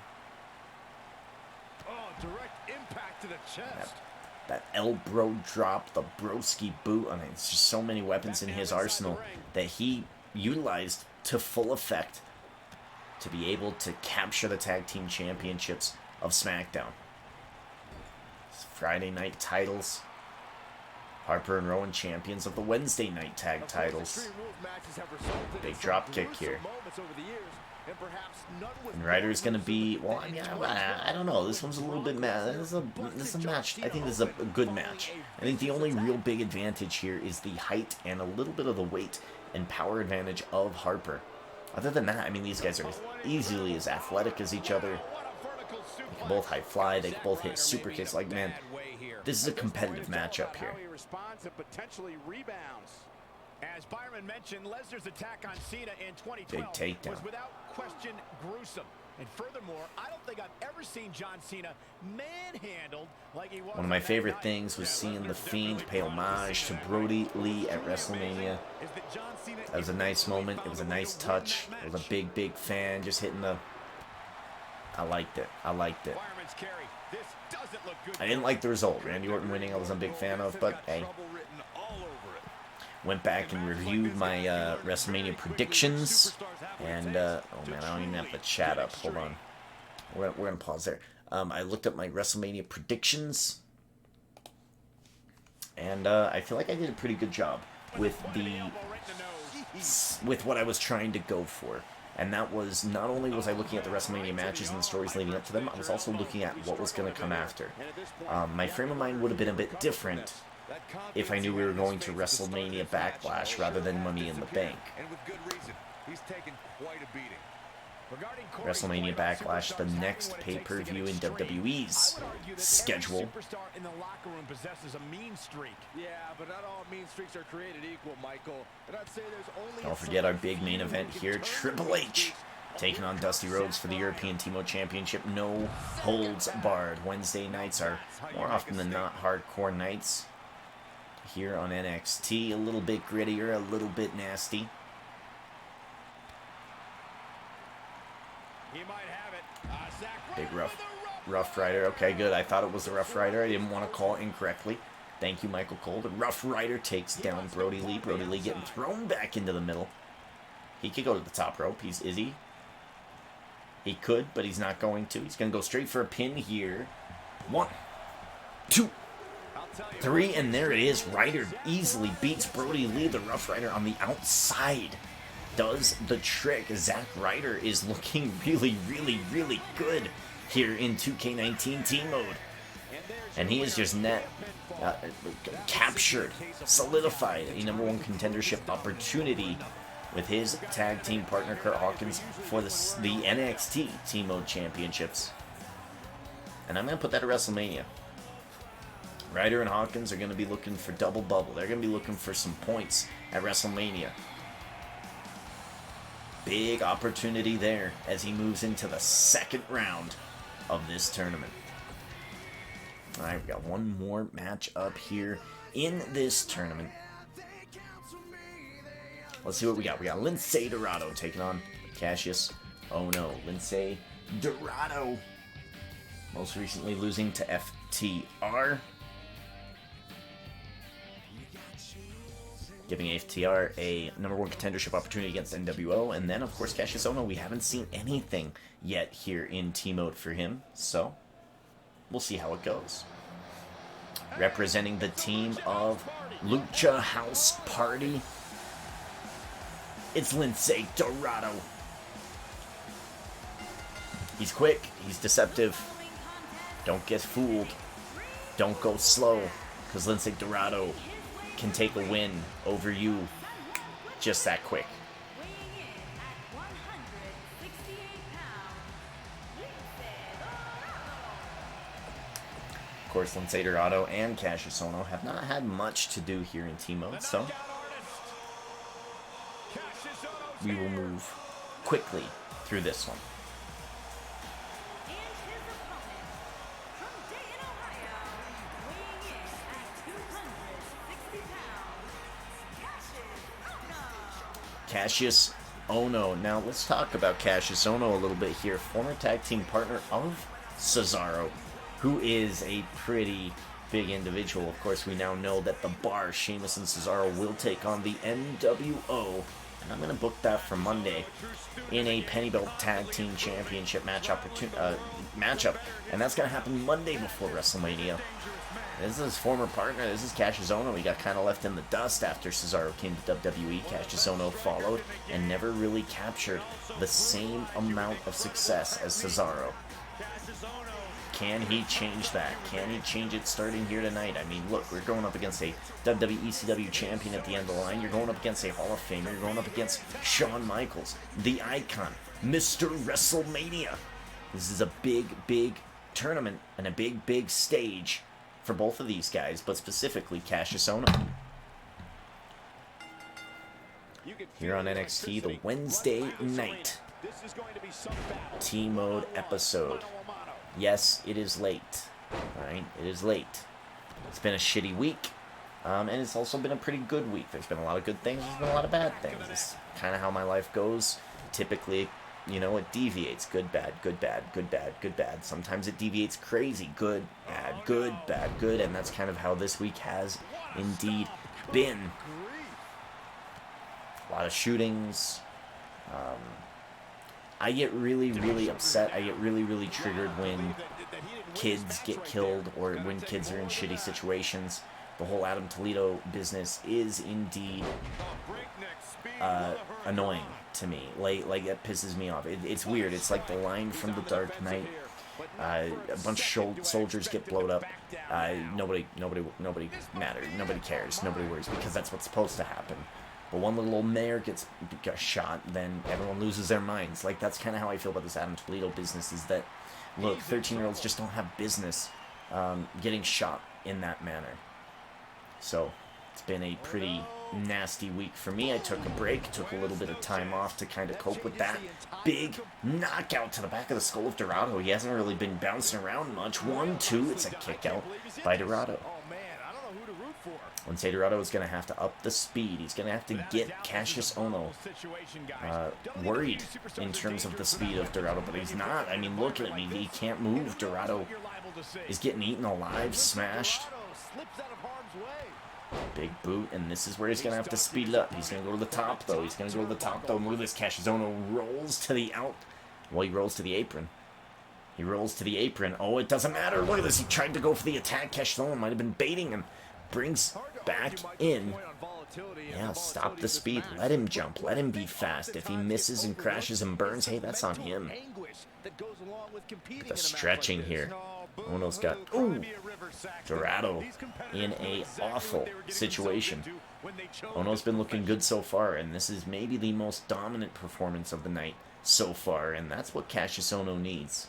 Speaker 1: That elbow drop, the broski boot. I mean, it's just so many weapons in his arsenal that he utilized to full effect to be able to capture the tag team championships of SmackDown. It's Friday night titles. Harper and Rowan champions of the Wednesday night tag titles. Big drop kick here. And Ryder's going to be, well, I mean, I don't know. This one's a little bit mad. This is a match. I think this is a good match. I think the only real big advantage here is the height and a little bit of the weight and power advantage of Harper. Other than that, I mean, these guys are easily as athletic as each other. They can both high fly. They can both hit super kicks. Like, man, this is a competitive matchup here.
Speaker 5: As Byron mentioned, Lesnar's attack on Cena in 2012
Speaker 1: Big takedown.
Speaker 5: was without question gruesome. And furthermore, I don't think I've ever seen John Cena manhandled like he was.
Speaker 1: One of my favorite things was seeing The Fiend pay homage to Brody Lee at WrestleMania. That was a nice moment. It was a nice touch. I was a big fan, just hitting the I liked it. I liked it.
Speaker 5: Fireman's carry. This doesn't look good.
Speaker 1: I didn't like the result. Randy Orton winning, I wasn't a big fan of, but hey. Went back and reviewed my WrestleMania predictions, and oh man, I don't even have the chat up. Hold on, we're gonna pause there. I looked up my WrestleMania predictions, and I feel like I did a pretty good job with what I was trying to go for. And that was, not only was I looking at the WrestleMania matches and the stories leading up to them, I was also looking at what was going to come after. My frame of mind would have been a bit different if I knew we were going to WrestleMania Backlash rather than Money in the Bank.
Speaker 4: And with good reason. He's taken quite a beating.
Speaker 1: WrestleMania Backlash, the next pay-per-view in WWE's schedule.
Speaker 5: Superstar in the locker room possesses a mean streak.
Speaker 3: Yeah, but not all mean streaks are created equal, Michael. And I'd say there's only
Speaker 1: Don't forget our big main event here, Triple H taking on Dusty Rhodes for the European Timo Championship. No holds barred. Wednesday nights are more often than not hardcore nights here on NXT. A little bit grittier, a little bit nasty.
Speaker 5: He might have it.
Speaker 1: Big Rough Rider. Okay, good. I thought it was the Rough Rider. I didn't want to call it incorrectly. Thank you, Michael Cole. The Rough Rider takes down Brody Lee. Brody Lee getting thrown back into the middle. He could go to the top rope. Is he? He could, but he's not going to. He's going to go straight for a pin here. 1, 2, 3, and there it is. Ryder easily beats Brody Lee, the Rough Rider, on the outside. Does the trick. Zack Ryder is looking really, really, really good here in 2K19 team mode. And he is just captured, solidified a #1 contendership opportunity with his tag team partner Kurt Hawkins for the NXT team mode championships. And I'm going to put that at WrestleMania. Ryder and Hawkins are going to be looking for double bubble. They're going to be looking for some points at WrestleMania. Big opportunity there as he moves into the second round of this tournament. All right, we got one more match up here in this tournament. Let's see what we got. We got Lince Dorado taking on Cassius. Oh no, Lince Dorado. Most recently losing to FTR. Giving FTR a #1 contendership opportunity against NWO. And then, of course, Cassius Ohno. We haven't seen anything yet here in T-Mode for him. So, we'll see how it goes. Representing the team of Lucha House Party, it's Lince Dorado. He's quick. He's deceptive. Don't get fooled. Don't go slow. Because Lince Dorado can take a win over you just that quick.
Speaker 2: Weighing in at 168 pounds,
Speaker 1: Of course, Lince Dorado and Cassius Ohno have not had much to do here in T-Mode, so we will move quickly through this one.
Speaker 2: and his opponent from Dayton, Ohio, weighing in at 260 pounds,
Speaker 1: Cassius Ohno. Now, let's talk about Cassius Ohno a little bit here. Former tag team partner of Cesaro, who is a pretty big individual. Of course, we now know that the Bar, Sheamus and Cesaro, will take on the NWO. And I'm going to book that for Monday in a Penny Belt Tag Team Championship matchup. And that's going to happen Monday before WrestleMania. This is his former partner. This is Cassius Ohno. He got kind of left in the dust after Cesaro came to WWE. Cassius Ohno followed and never really captured the same amount of success as Cesaro. Can he change that? Can he change it starting here tonight? I mean, look, we're going up against a WWECW champion at the end of the line. You're going up against a Hall of Famer. You're going up against Shawn Michaels, the icon, Mr. WrestleMania. This is a big, big tournament and a big, big stage for both of these guys, but specifically Cassius Ohno. Here on NXT, the Wednesday night T-Mode episode. Yes, it is late. Alright, it is late. It's been a shitty week, and it's also been a pretty good week. There's been a lot of good things, there's been a lot of bad things. It's kind of how my life goes. Typically, you know, it deviates. Good, bad, good, bad, good, bad, good, bad. Sometimes it deviates crazy. Good, bad, good. And that's kind of how this week has indeed been. A lot of shootings. I get really, really upset. I get really, really triggered when kids get killed or when kids are in shitty situations. The whole Adam Toledo business is indeed annoying to me. Like it pisses me off. It's weird. It's like the line from The Dark Knight. A bunch of soldiers get blowed up. Nobody matters. Nobody cares. Nobody worries because that's what's supposed to happen. But one little old mayor gets shot, then everyone loses their minds. Like, that's kind of how I feel about this Adam Toledo business, is that, look, 13-year-olds just don't have business getting shot in that manner. So, it's been a pretty nasty week for me. I took a break, took a little bit of time off to kind of cope with that. Big knockout to the back of the skull of Dorado. He hasn't really been bouncing around much. 1, 2, it's a kick out by Dorado. Lince Dorado is going to have to up the speed. He's going to have to get Cassius Ohno worried in terms of the speed of Dorado, but he's not. I mean, look at him. He can't move. Dorado is getting eaten alive, smashed. Big boot, and this is where he's going to have to speed it up. He's going to go to the top, though. Look at this. Cassius Ohno rolls to the out. Well, he rolls to the apron. Oh, it doesn't matter. Look at this. He tried to go for the attack. Cassius Ohno might have been baiting him. Brings back in. Yeah, stop the speed. Let him jump. Let him be fast. If he misses and crashes and burns, hey, that's on him. The stretching here. Ohno's got... Ooh! Dorado in a awful situation. Ohno's been looking good so far, and this is maybe the most dominant performance of the night so far, and that's what Cassius Ohno needs.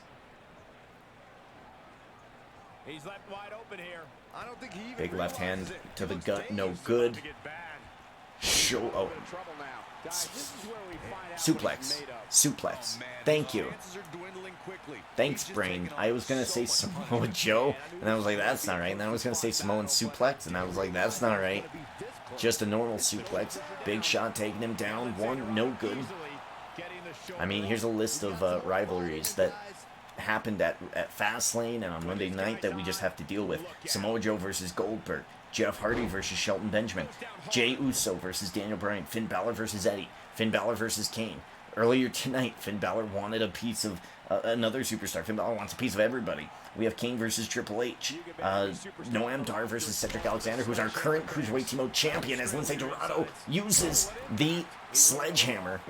Speaker 5: He's left wide open here. I don't think he even
Speaker 1: big left hand to the gut, no good. Oh. Suplex. Thank you. Thanks, brain. I was going to say Samoa Joe, and I was like, that's not right. And then I was going to say Samoan suplex, and I was like, that's not right. Just a normal suplex. Big Shot taking him down. 1, no good. I mean, here's a list of rivalries that happened at Fastlane and on Monday night that we just have to deal with. Samoa Joe versus Goldberg. Jeff Hardy versus Shelton Benjamin. Jey Uso versus Daniel Bryan. Finn Balor versus Eddie. Finn Balor versus Kane. Earlier tonight, Finn Balor wanted a piece of another superstar. Finn Balor wants a piece of everybody. We have Kane versus Triple H. Noam Dar versus Cedric Alexander, who's our current Cruiserweight Team champion, as Lince Dorado uses the sledgehammer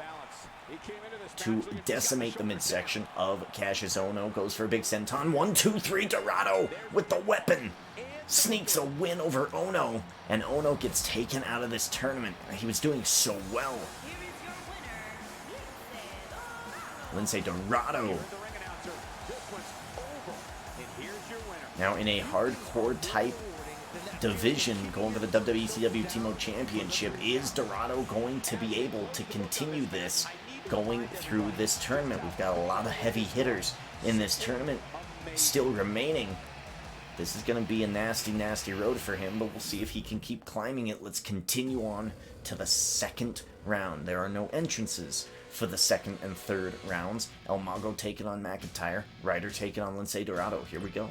Speaker 1: to decimate the midsection of Cassius Ohno. Goes for a big senton. 1, 2, 3. Dorado with the weapon. Sneaks a win over Ohno. And Ohno gets taken out of this tournament. He was doing so well. Lince Dorado. Now in a hardcore type division going for the WWECW Team Championship, is Dorado going to be able to continue this going through this tournament? We've got a lot of heavy hitters in this tournament still remaining. This is going to be a nasty, nasty road for him, but we'll see if he can keep climbing it. Let's continue on to the second round. There are no entrances for the second and third rounds. El Mago taking on McIntyre. Ryder taking on Lince Dorado. Here we go.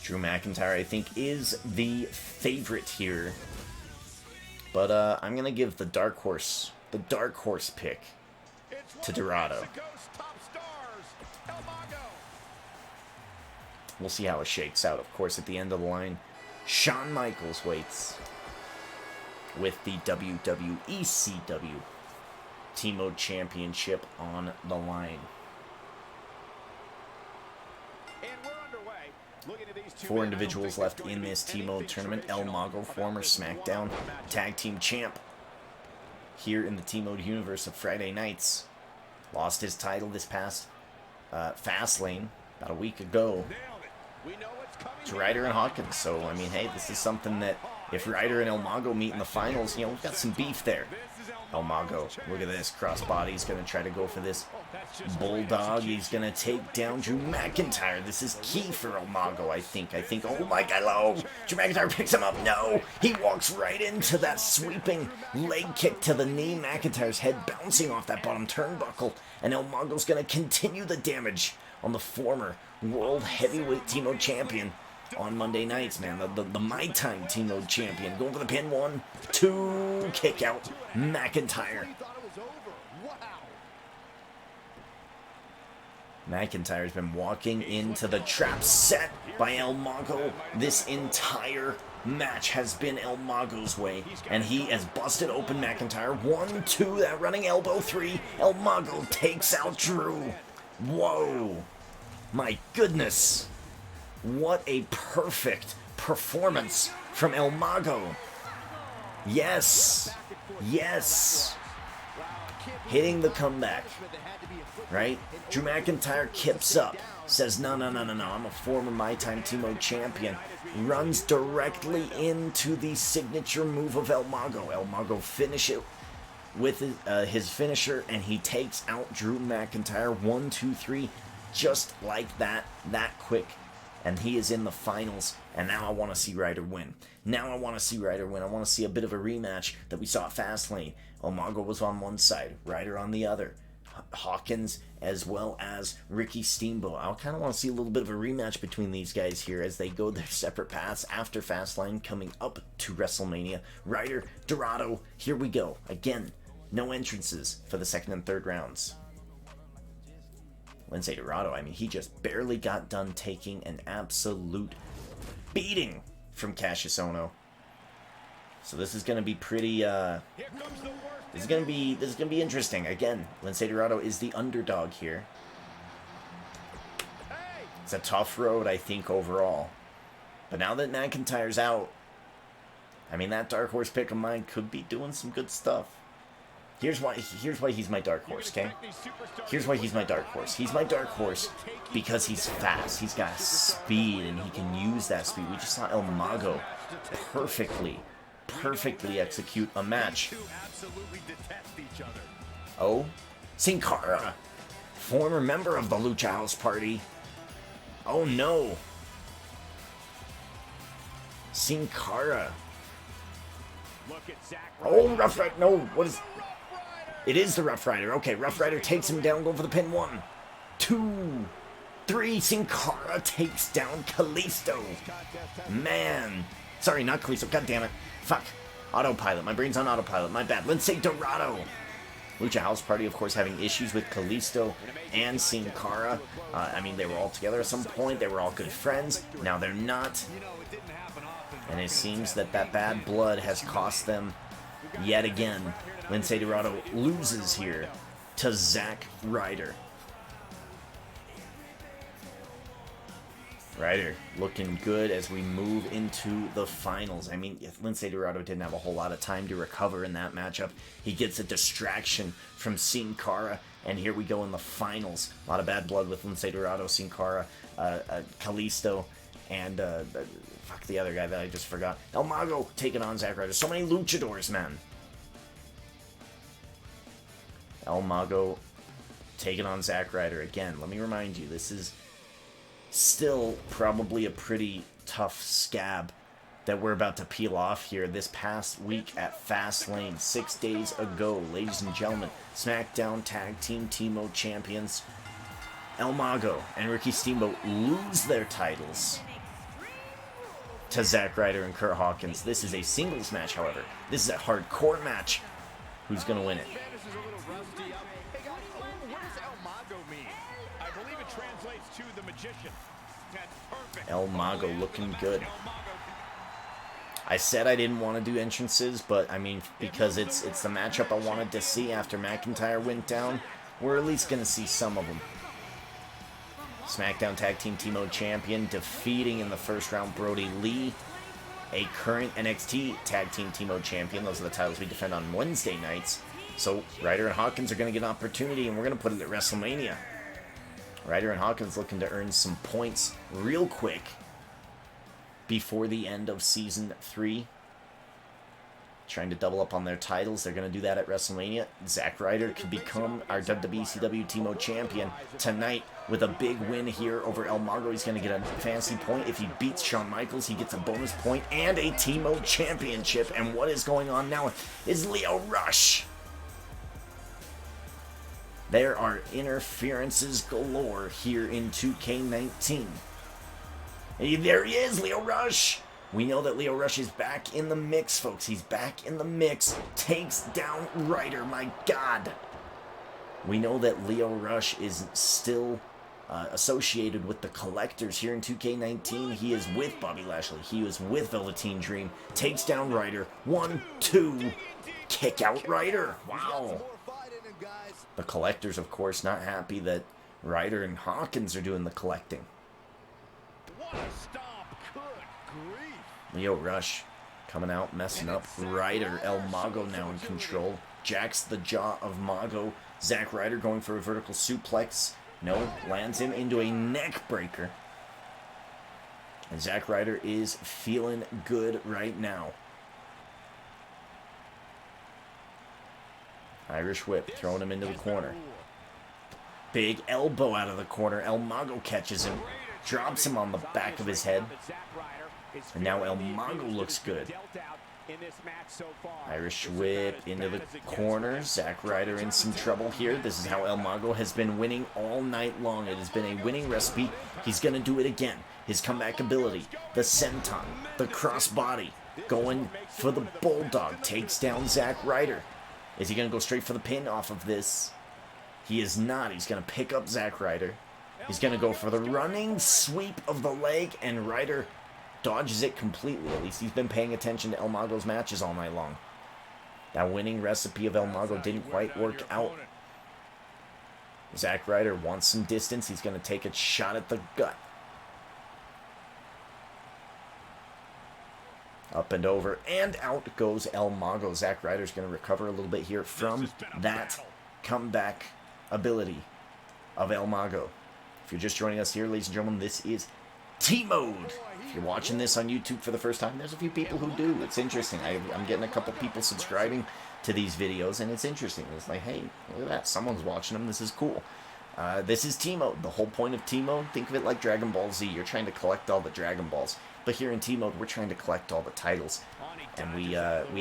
Speaker 1: Drew McIntyre, I think, is the favorite here. But I'm going to give the dark horse pick to Dorado. We'll see how it shakes out. Of course, at the end of the line, Shawn Michaels waits with the WWECW Team Championship on the line. 4 individuals left in this Team tournament. El Mago, former SmackDown Tag Team Champ, here in the Team universe of Friday nights. Lost his title this past Fastlane about a week ago to Ryder and Hawkins. So, I mean, hey, this is something that if Ryder and El Mago meet in the finals, you know, we've got some beef there. El Mago, look at this. Crossbody. He's going to try to go for this bulldog. He's going to take down Drew McIntyre. This is key for El Mago, I think. Oh my God, low. Drew McIntyre picks him up. No. He walks right into that sweeping leg kick to the knee. McIntyre's head bouncing off that bottom turnbuckle. And El Mago's going to continue the damage on the former World Heavyweight Team Champion on Monday nights, man. The My Time Team Champion. Going for the pin. 1, 2, kick out. McIntyre. McIntyre's been walking into the trap set by El Mago. This entire match has been El Mago's way, and he has busted open McIntyre. 1, 2, that running elbow. 3, El Mago takes out Drew. Whoa. My goodness. What a perfect performance from El Mago. Yes. Yes. Hitting the comeback. Right? Drew McIntyre kips up. Says, no. I'm a former My Time Team champion. Runs directly into the signature move of El Mago. El Mago finishes it with his finisher, and he takes out Drew McIntyre. 1, 2, 3. Just like that. That quick. And he is in the finals, and now I want to see Ryder win. I want to see a bit of a rematch that we saw at Fastlane. El Mago was on one side, Ryder on the other. Hawkins as well as Ricky Steamboat. I kind of want to see a little bit of a rematch between these guys here as they go their separate paths after Fastlane coming up to WrestleMania. Ryder, Dorado, here we go. Again, no entrances for the second and third rounds. Lince Dorado, I mean, he just barely got done taking an absolute beating from Cassius Ohno. So this is going to be pretty, this is going to be interesting. Again, Lince Dorado is the underdog here. It's a tough road, I think, overall. But now that McIntyre's out, I mean, that Dark Horse pick of mine could be doing some good stuff. Here's why he's my dark horse, okay? Here's why he's my dark horse. He's my dark horse because he's fast. He's got speed, and he can use that speed. We just saw El Mago perfectly execute a match. Oh, Sin Cara, former member of the Lucha House Party. Oh no. Sin Cara. Oh, Rough Rider. No, what is... It is the Rough Rider. Okay, Rough Rider takes him down, going for the pin. 1, 2, 3. Sin Cara takes down Kalisto. Man. Sorry, not Kalisto. God damn it. Fuck. Autopilot. My brain's on autopilot. My bad. Lince Dorado. Lucha House Party, of course, having issues with Kalisto and Sin Cara. I mean, they were all together at some point. They were all good friends. Now they're not. And it seems that bad blood has cost them yet again. Lince Dorado loses here to Zack Ryder. Ryder looking good as we move into the finals. I mean, Lince Dorado didn't have a whole lot of time to recover in that matchup. He gets a distraction from Sin Cara, and here we go in the finals. A lot of bad blood with Lince Dorado, Sin Cara, Kalisto, and fuck the other guy that I just forgot. El Mago taking on Zack Ryder. So many luchadors, man. El Mago taking on Zack Ryder again. Let me remind you, this is still probably a pretty tough scab that we're about to peel off here. This past week at Fastlane, 6 days ago, ladies and gentlemen, SmackDown Tag Team Team Champions El Mago and Ricky Steamboat lose their titles to Zack Ryder and Kurt Hawkins. This is a singles match, however. This is a hardcore match. Who's going to win it? El Mago looking good. I said I didn't want to do entrances, but I mean, because it's the matchup I wanted to see after McIntyre went down, we're at least going to see some of them. SmackDown Tag Team Team Champion defeating in the first round Brody Lee, a current NXT Tag Team Team Champion. Those are the titles we defend on Wednesday nights. So Ryder and Hawkins are going to get an opportunity, and we're going to put it at WrestleMania. Ryder and Hawkins looking to earn some points real quick before the end of Season 3. trying to double up on their titles. They're going to do that at WrestleMania. Zack Ryder could become our WWECW TMO champion tonight with a big win here over El Mago. He's going to get a fancy point. If he beats Shawn Michaels, he gets a bonus point and a TMO championship. And what is going on now is Leo Rush. There are interferences galore here in 2K19. There he is, Leo Rush. We know that Leo Rush is back in the mix, folks. He's back in the mix. Takes down Ryder, my God. We know that Leo Rush is still associated with the Collectors here in 2K19. He is with Bobby Lashley. He is with Velveteen Dream. Takes down Ryder. 1, 2. Kick out Ryder. Wow. The Collectors, of course, not happy that Ryder and Hawkins are doing the collecting.
Speaker 3: What a stomp. Good grief.
Speaker 1: Leo Rush coming out, messing up. Ryder, El Mago now in control. Jacks the jaw of Mago. Zack Ryder going for a vertical suplex. No, lands him into a neck breaker. And Zack Ryder is feeling good right now. Irish whip, throwing him into the corner. Big elbow out of the corner. El Mago catches him, drops him on the back of his head. And now El Mago looks good. Irish whip into the corner. Zack Ryder in some trouble here. This is how El Mago has been winning all night long. It has been a winning recipe. He's going to do it again. His comeback ability, the senton, the crossbody, going for the bulldog. Takes down Zack Ryder. Is he going to go straight for the pin off of this? He is not. He's going to pick up Zack Ryder. He's going to go for the running sweep of the leg, and Ryder dodges it completely. At least he's been paying attention to El Mago's matches all night long. That winning recipe of El Mago didn't quite work out. Zack Ryder wants some distance. He's going to take a shot at the gut. Up and over, and out goes El Mago. Zack Ryder's going to recover a little bit here from that comeback ability of El Mago. If you're just joining us here, ladies and gentlemen, this is T-Mode. If you're watching this on YouTube for the first time, there's a few people who do. It's interesting. I'm getting a couple people subscribing to these videos, and it's interesting. It's like, hey, look at that. Someone's watching them. This is cool. This is T-Mode. The whole point of T-Mode, think of it like Dragon Ball Z. You're trying to collect all the Dragon Balls. But here in T-Mode, we're trying to collect all the titles. And we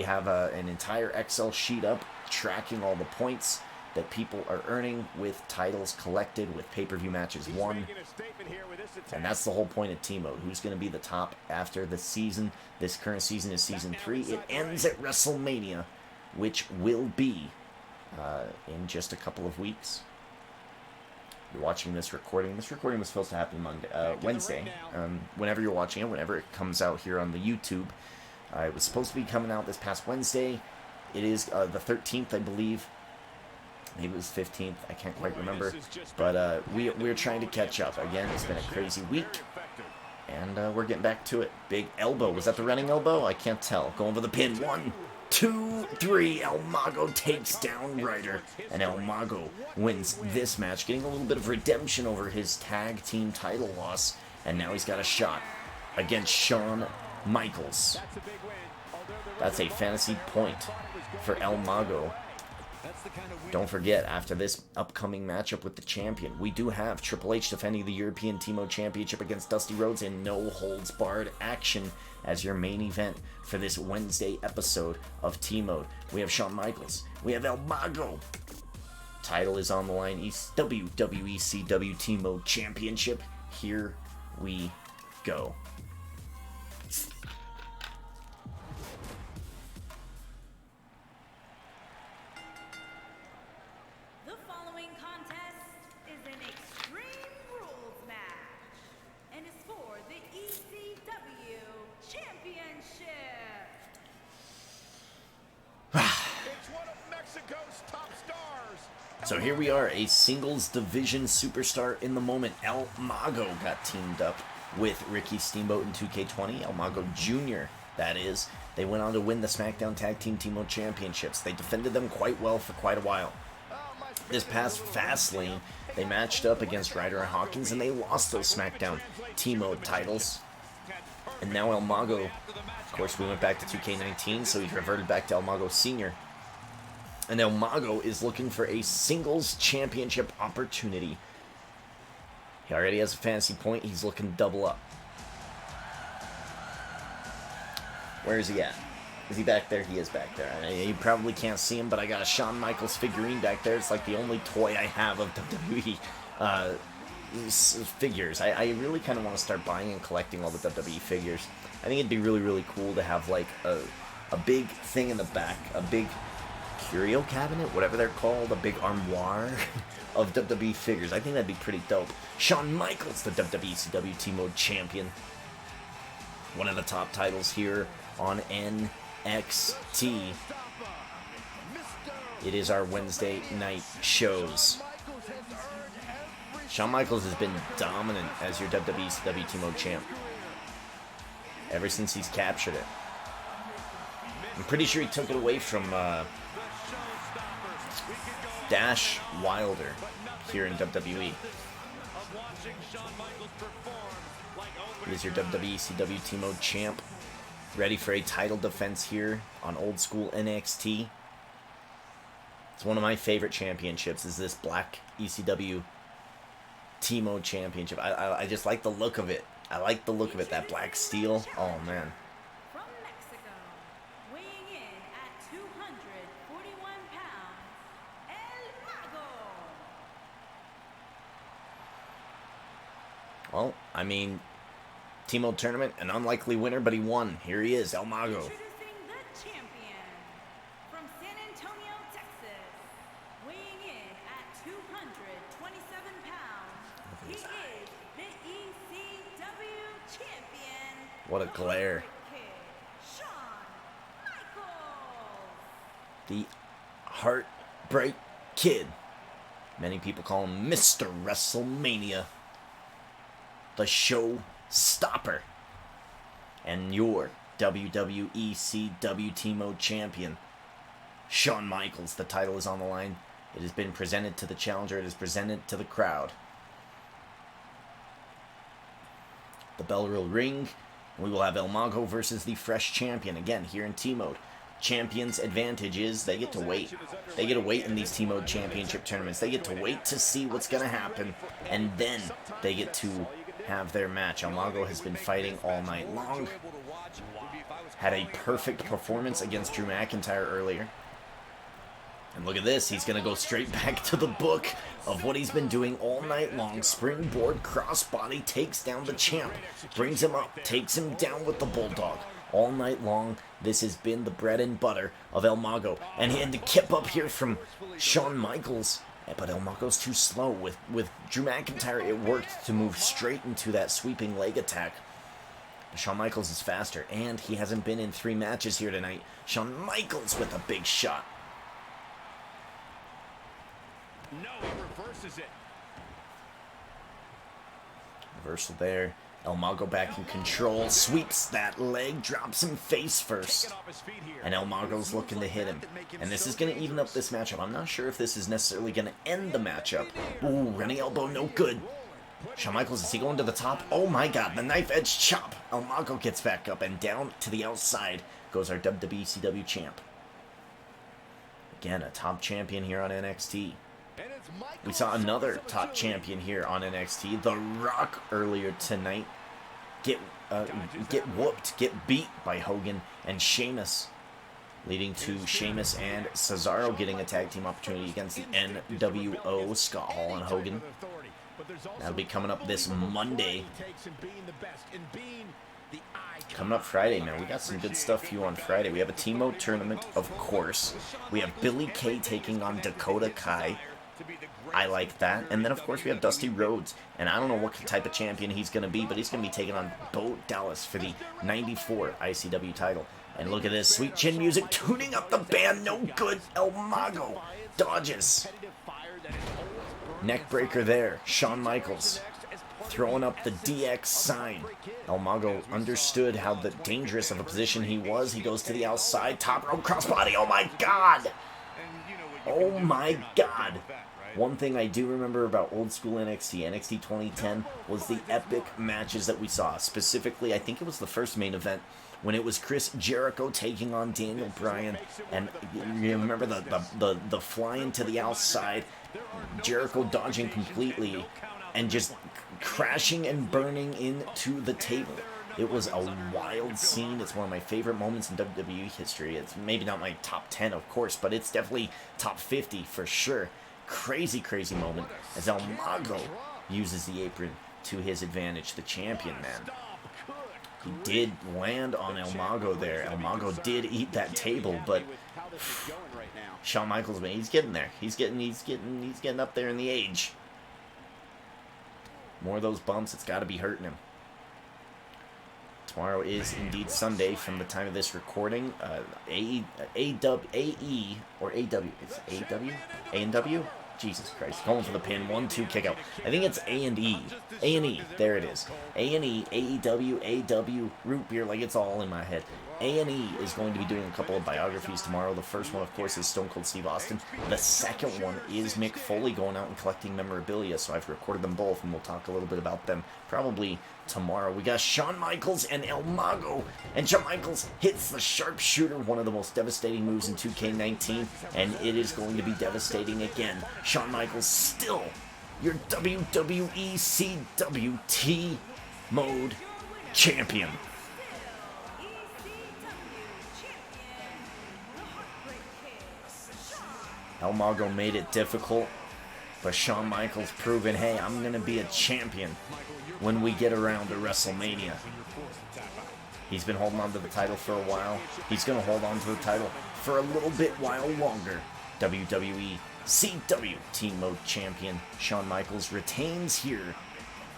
Speaker 1: have an entire Excel sheet up tracking all the points that people are earning with titles collected, with pay-per-view matches won. And that's the whole point of T-Mode. Who's going to be the top after the season? This current season is Season 3. It ends at WrestleMania, which will be in just a couple of weeks. You're watching this recording. This recording was supposed to happen Wednesday. Whenever you're watching it, whenever it comes out here on the YouTube. It was supposed to be coming out this past Wednesday. It is the 13th, I believe. Maybe it was 15th. I can't quite remember. But we're trying to catch up. Again, it's been a crazy week. And we're getting back to it. Big elbow. Was that the running elbow? I can't tell. Going for the pin. 1, 2, 3. El Mago takes down Ryder. And El Mago wins this match, getting a little bit of redemption over his tag team title loss. And now he's got a shot against Shawn Michaels. That's a fantasy point for El Mago. Don't forget, after this upcoming matchup with the champion, we do have Triple H defending the European T-Mode Championship against Dusty Rhodes in no-holds-barred action as your main event for this Wednesday episode of T-Mode. We have Shawn Michaels. We have El Mago. Title is on the line. WWECW T-Mode Championship. Here we go.
Speaker 2: The following contest is an Extreme Rules match and is for the ECW Championship.
Speaker 3: It's one of Mexico's top stars.
Speaker 1: So here we are, a singles division superstar in the moment. El Mago got teamed up with Ricky Steamboat in 2K20. El Mago Jr., that is. They went on to win the SmackDown Tag Team T-Mode Championships. They defended them quite well for quite a while. This past Fastlane, they matched up against Ryder and Hawkins, and they lost those SmackDown T-Mode titles. And now El Mago, of course, we went back to 2K19, so he's reverted back to El Mago Sr. And El Mago is looking for a singles championship opportunity. He already has a fantasy point. He's looking to double up. Where is he at? Is he back there? He is back there. You probably can't see him, but I got a Shawn Michaels figurine back there. It's like the only toy I have of WWE figures. I really kind of want to start buying and collecting all the WWE figures. I think it'd be really, really cool to have like a big thing in the back, a big curio cabinet, whatever they're called, a big armoire of WWE figures. I think that'd be pretty dope. Shawn Michaels, the WWECW Team Mode Champion. One of the top titles here on NXT. It is our Wednesday night shows. Shawn Michaels has been dominant as your WWECW Team Mode Champ ever since he's captured it. I'm pretty sure he took it away from Dash Wilder here in WWE. He is your WWECW Team Mode Champ. Ready for a title defense here on old school NXT. It's one of my favorite championships, is this black ECW Team Mode Championship. I just like the look of it. I like the look of it, that black steel. Oh, man.
Speaker 2: From Mexico, weighing in at 241 pounds, El Mago.
Speaker 1: Well, I mean, Team Mode Tournament, an unlikely winner, but he won. Here he is, El Mago.
Speaker 2: Introducing the champion from San Antonio, Texas, weighing in at 227 pounds. He is the ECW champion.
Speaker 1: What a glare.
Speaker 2: Shawn Michaels.
Speaker 1: The Heartbreak Kid. Many people call him Mr. WrestleMania. The show stopper. And your WWECW Team Mode Champion, Shawn Michaels. The title is on the line. It has been presented to the challenger. It is presented to the crowd. The bell will ring. We will have El Mago versus the fresh champion again here in Team Mode. Champion's advantage is they get to wait. They get to wait in these Team Mode Championship tournaments. They get to wait to see what's going to happen, and then they get to have their match. El Mago has been fighting all night long. Had a perfect performance against Drew McIntyre earlier. And look at this, he's going to go straight back to the book of what he's been doing all night long. Springboard crossbody, takes down the champ, brings him up, takes him down with the bulldog. All night long, this has been the bread and butter of El Mago. And he had to kip up here from Shawn Michaels. But El Mago's too slow. With Drew McIntyre, it worked to move straight into that sweeping leg attack. But Shawn Michaels is faster, and he hasn't been in 3 matches here tonight. Shawn Michaels with a big shot.
Speaker 5: No, he reverses it.
Speaker 1: Reversal there. El Mago back in control, sweeps that leg, drops him face first. And El Mago's looking to hit him. And this is going to even up this matchup. I'm not sure if this is necessarily going to end the matchup. Ooh, running elbow, no good. Shawn Michaels, is he going to the top? Oh my god, the knife edge chop. El Mago gets back up, and down to the outside goes our WWECW champ. Again, a top champion here on NXT. We saw another top champion here on NXT, The Rock, earlier tonight. Get whooped, get beat by Hogan and Sheamus, leading to Sheamus and Cesaro getting a tag team opportunity against the NWO, Scott Hall and Hogan. That'll be coming up this Monday. Coming up Friday, man. We got some good stuff for you on Friday. We have a Team Mode tournament, of course. We have Billy Kay taking on Dakota Kai. I like that. And then, of course, we have Dusty Rhodes. And I don't know what type of champion he's going to be, but he's going to be taking on Bo Dallas for the 94 ICW title. And look at this. Sweet chin music, tuning up the band. No good. El Mago dodges. Neckbreaker there. Shawn Michaels throwing up the DX sign. El Mago understood how dangerous of a position he was. He goes to the outside. Top rope crossbody. Oh, my God. Oh, my God. One thing I do remember about old school NXT, NXT 2010, was the epic matches that we saw. Specifically, I think it was the first main event when it was Chris Jericho taking on Daniel Bryan, and you remember the flying to the outside, Jericho dodging completely, and just crashing and burning into the table. It was a wild scene. It's one of my favorite moments in WWE history. It's maybe not my top 10, of course, but it's definitely top 50 for sure. Crazy, crazy moment as El Mago uses the apron to his advantage. The champion, man. He did land on El Mago there. El Mago did eat that table, but Shawn Michaels, man, he's getting there. He's getting up there in the age. More of those bumps, it's got to be hurting him. Tomorrow is indeed Sunday from the time of this recording. AE or AW. It's AW? A&W? Jesus Christ. Going for the pin. 1-2 kick out. I think it's A&E. A&E. There it is. A&E, AEW, AW, root beer. Like, it's all in my head. A&E is going to be doing a couple of biographies tomorrow. The first one, of course, is Stone Cold Steve Austin. The second one is Mick Foley going out and collecting memorabilia. So I've recorded them both, and we'll talk a little bit about them probably tomorrow. We got Shawn Michaels and El Mago. And Shawn Michaels hits the sharpshooter, one of the most devastating moves in 2K19. And it is going to be devastating again. Shawn Michaels still your WWECW mode champion. El Mago made it difficult, but Shawn Michaels proving, hey, I'm going to be a champion when we get around to WrestleMania. He's been holding on to the title for a while. He's going to hold on to the title for a little bit while longer. WWE CW Team Mode Champion Shawn Michaels retains here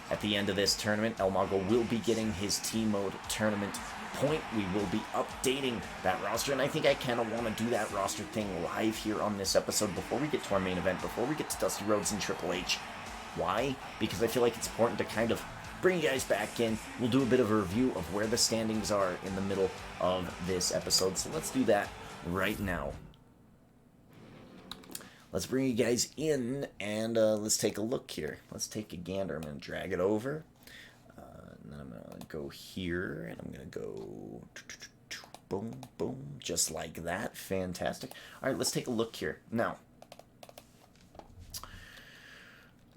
Speaker 1: at the end of this tournament. El Mago will be getting his Team Mode tournament point. We will be updating that roster, and I think I kind of want to do that roster thing live here on this episode before we get to our main event, before we get to Dusty Rhodes and Triple H. Why? Because I feel like it's important to kind of bring you guys back in. We'll do a bit of a review of where the standings are in the middle of this episode, so let's do that right now. Let's bring you guys in, and let's take a look here. Let's take a gander. I'm going to drag it over. And then I'm going to go here, and I'm going to go boom, boom, just like that. Fantastic. All right, let's take a look here. Now,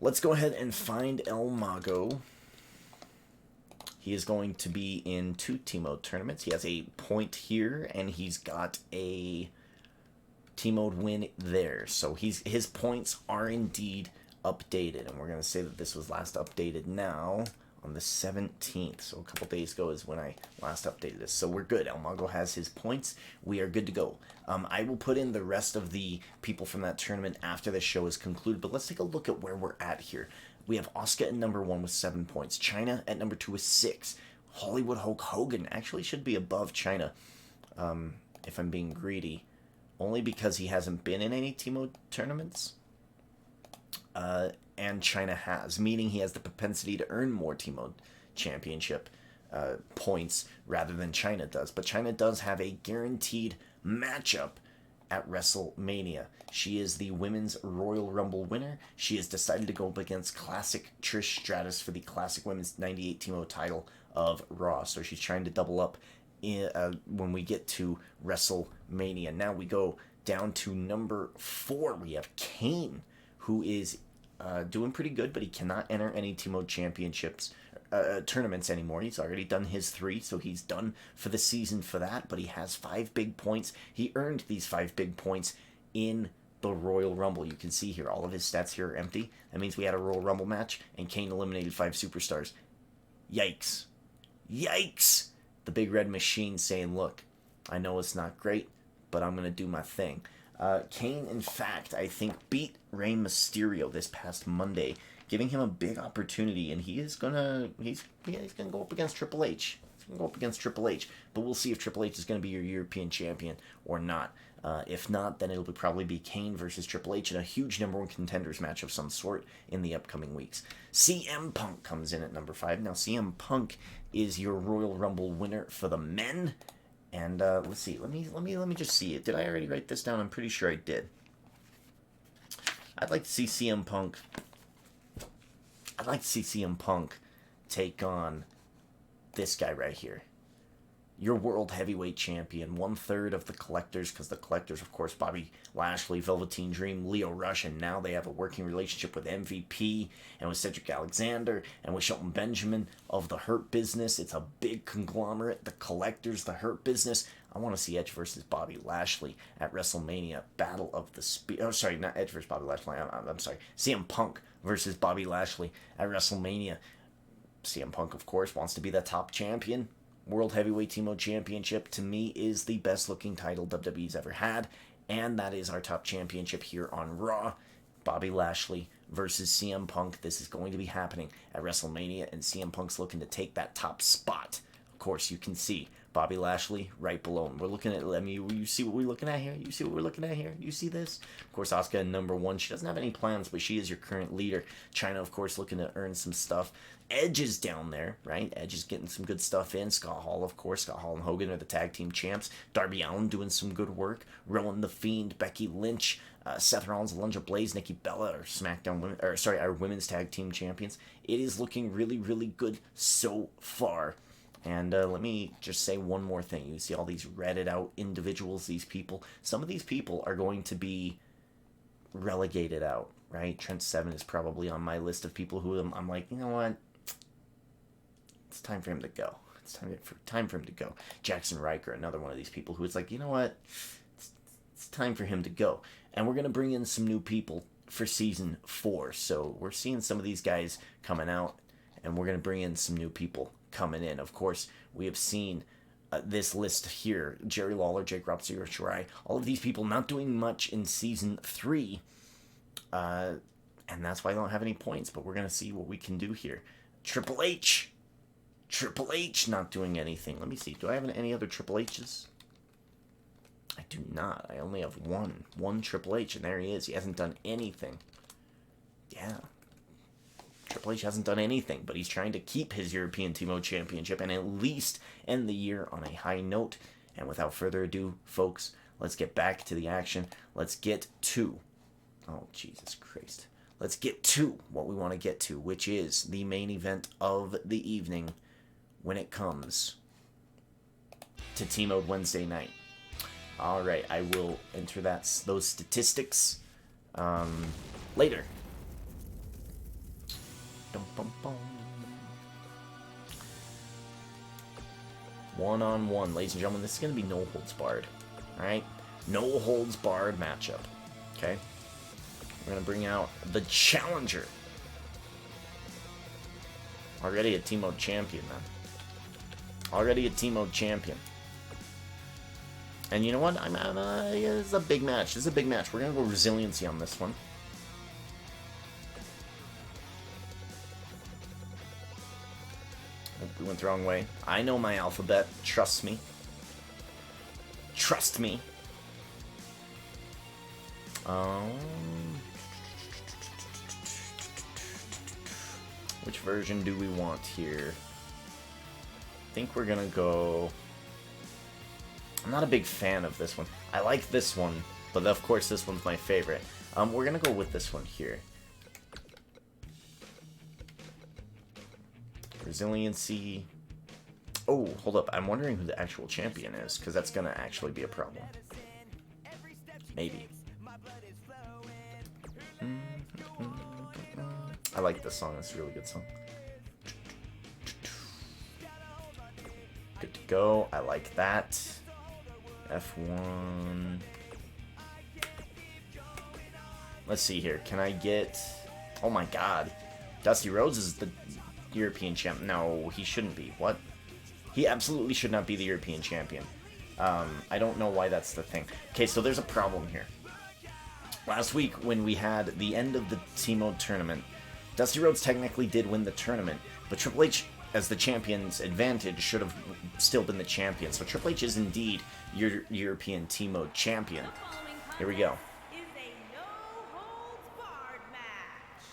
Speaker 1: let's go ahead and find El Mago. He is going to be in 2 Team Mode tournaments. He has a point here, and he's got a Team Mode win there. So his points are indeed updated, and we're going to say that this was last updated now on the 17th. So a couple days ago is when I last updated this. So we're good. El Mago has his points. We are good to go. I will put in the rest of the people from that tournament after the show is concluded, but let's take a look at where we're at here. We have Asuka at number 1 with 7 points. Chyna at number 2 with 6. Hollywood Hulk Hogan actually should be above Chyna, if I'm being greedy, only because he hasn't been in any Team Mode tournaments. And Chyna has, meaning he has the propensity to earn more Team Mode championship points rather than Chyna does. But Chyna does have a guaranteed matchup at WrestleMania. She is the Women's Royal Rumble winner. She has decided to go up against Classic Trish Stratus for the Classic Women's 98 Team Mode title of Raw. So she's trying to double up when we get to WrestleMania. Now we go down to number 4. We have Kane, who is doing pretty good, but he cannot enter any Team Mode championships tournaments anymore. He's already done his 3, so he's done for the season for that, but he has 5 big points. He earned these 5 big points in the Royal Rumble. You can see here, all of his stats here are empty. That means we had a Royal Rumble match, and Kane eliminated 5 superstars. Yikes. Yikes! The Big Red Machine saying, look, I know it's not great, but I'm going to do my thing. Kane, in fact, I think beat Rey Mysterio this past Monday, giving him a big opportunity, and he's gonna go up against Triple H. He's gonna go up against Triple H, but we'll see if Triple H is gonna be your European champion or not. If not, then it'll probably be Kane versus Triple H in a huge number 1 contenders match of some sort in the upcoming weeks. CM Punk comes in at number 5. Now, CM Punk is your Royal Rumble winner for the men. And let's see. Let me just see it. Did I already write this down? I'm pretty sure I did. I'd like to see CM Punk. I'd like to see CM Punk take on this guy right here. Your World Heavyweight Champion, 1/3 of the Collectors, because the Collectors, of course, Bobby Lashley, Velveteen Dream, Leo Rush, and now they have a working relationship with MVP, and with Cedric Alexander, and with Shelton Benjamin of the Hurt Business. It's a big conglomerate, the Collectors, the Hurt Business. I want to see Edge versus Bobby Lashley at WrestleMania, Battle of the Spear. Oh, sorry, not Edge versus Bobby Lashley, I'm sorry. CM Punk versus Bobby Lashley at WrestleMania. CM Punk, of course, wants to be the top champion. World Heavyweight Team Championship, to me, is the best-looking title WWE's ever had, and that is our top championship here on Raw. Bobby Lashley versus CM Punk. This is going to be happening at WrestleMania, and CM Punk's looking to take that top spot. Of course, you can see Bobby Lashley right below him. We're looking at, I mean, you see what we're looking at here? You see what we're looking at here? You see this? Of course, Asuka in #1. She doesn't have any plans, but she is your current leader. China, of course, looking to earn some stuff. Edge is down there, right? Edge is getting some good stuff in. Scott Hall, of course. Scott Hall and Hogan are the tag team champs. Darby Allin doing some good work. Rowan the Fiend, Becky Lynch, Seth Rollins, Alundra Blaze, Nikki Bella are SmackDown women, our women's tag team champions. It is looking really, really good so far. And let me just say one more thing. You see all these Reddit out individuals, these people. Some of these people are going to be relegated out, right? Trent Seven is probably on my list of people who I'm like, you know what? It's time for him to go. It's time for him to go. Jackson Riker, another one of these people who is like, you know what? It's time for him to go. And we're going to bring in some new people for Season 4. So we're seeing some of these guys coming out, and we're going to bring in some new people coming in. Of course, we have seen this list here. Jerry Lawler, Jake Roberts, Io Shirai, all of these people not doing much in Season 3. And that's why I don't have any points, but we're going to see what we can do here. Triple H not doing anything. Let me see. Do I have any other Triple H's? I do not. I only have one Triple H, and there he is. He hasn't done anything. Yeah. Triple H hasn't done anything, but he's trying to keep his European Timo Championship and at least end the year on a high note. And without further ado, folks, let's get back to the action. Let's get to... Oh, Jesus Christ. Let's get to what we want to get to, which is the main event of the evening when it comes to T-Mode Wednesday night. Alright, I will enter those statistics later. Dum, bum, bum. 1-on-1, ladies and gentlemen. This is going to be no holds barred. Alright? No holds barred matchup. Okay? We're going to bring out the challenger. Already a T-Mode champion, man. Already a T-Mode champion. And you know what? It's a big match. This is a big match. We're going to go resiliency on this one. Oh, we went the wrong way. I know my alphabet. Trust me. Trust me. Which version do we want here? I think we're gonna go... I'm not a big fan of this one. I like this one, but of course this one's my favorite. We're gonna go with this one here. Resiliency. Oh, hold up. I'm wondering who the actual champion is, because that's gonna actually be a problem. Maybe. I like this song. It's a really good song. Good to go. I like that. F1. Let's see here. Can I get... Oh my god. Dusty Rhodes is the European champ. No, he shouldn't be. What? He absolutely should not be the European champion. I don't know why that's the thing. Okay, so there's a problem here. Last week, when we had the end of the T-Mode tournament, Dusty Rhodes technically did win the tournament, but Triple H, as the champion's advantage, should have still been the champion. So Triple H is indeed your European T-Mode champion. Here we go.
Speaker 2: Is a no-holds-barred match,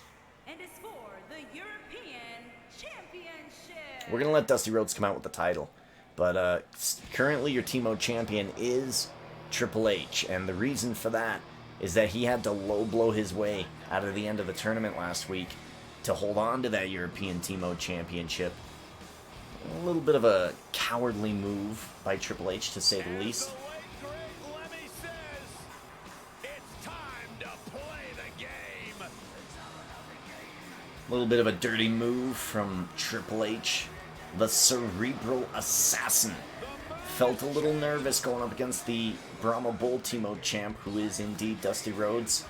Speaker 2: and is for the European Championship.
Speaker 1: We're going to let Dusty Rhodes come out with the title, but currently your T-Mode champion is Triple H, and the reason for that is that he had to low blow his way out of the end of the tournament last week to hold on to that European Team Mode Championship. A little bit of a cowardly move by Triple H, to say the least. A little bit of a dirty move from Triple H. The Cerebral Assassin felt a little nervous going up against the Brahma Bull Team Mode Champ, who is indeed Dusty Rhodes.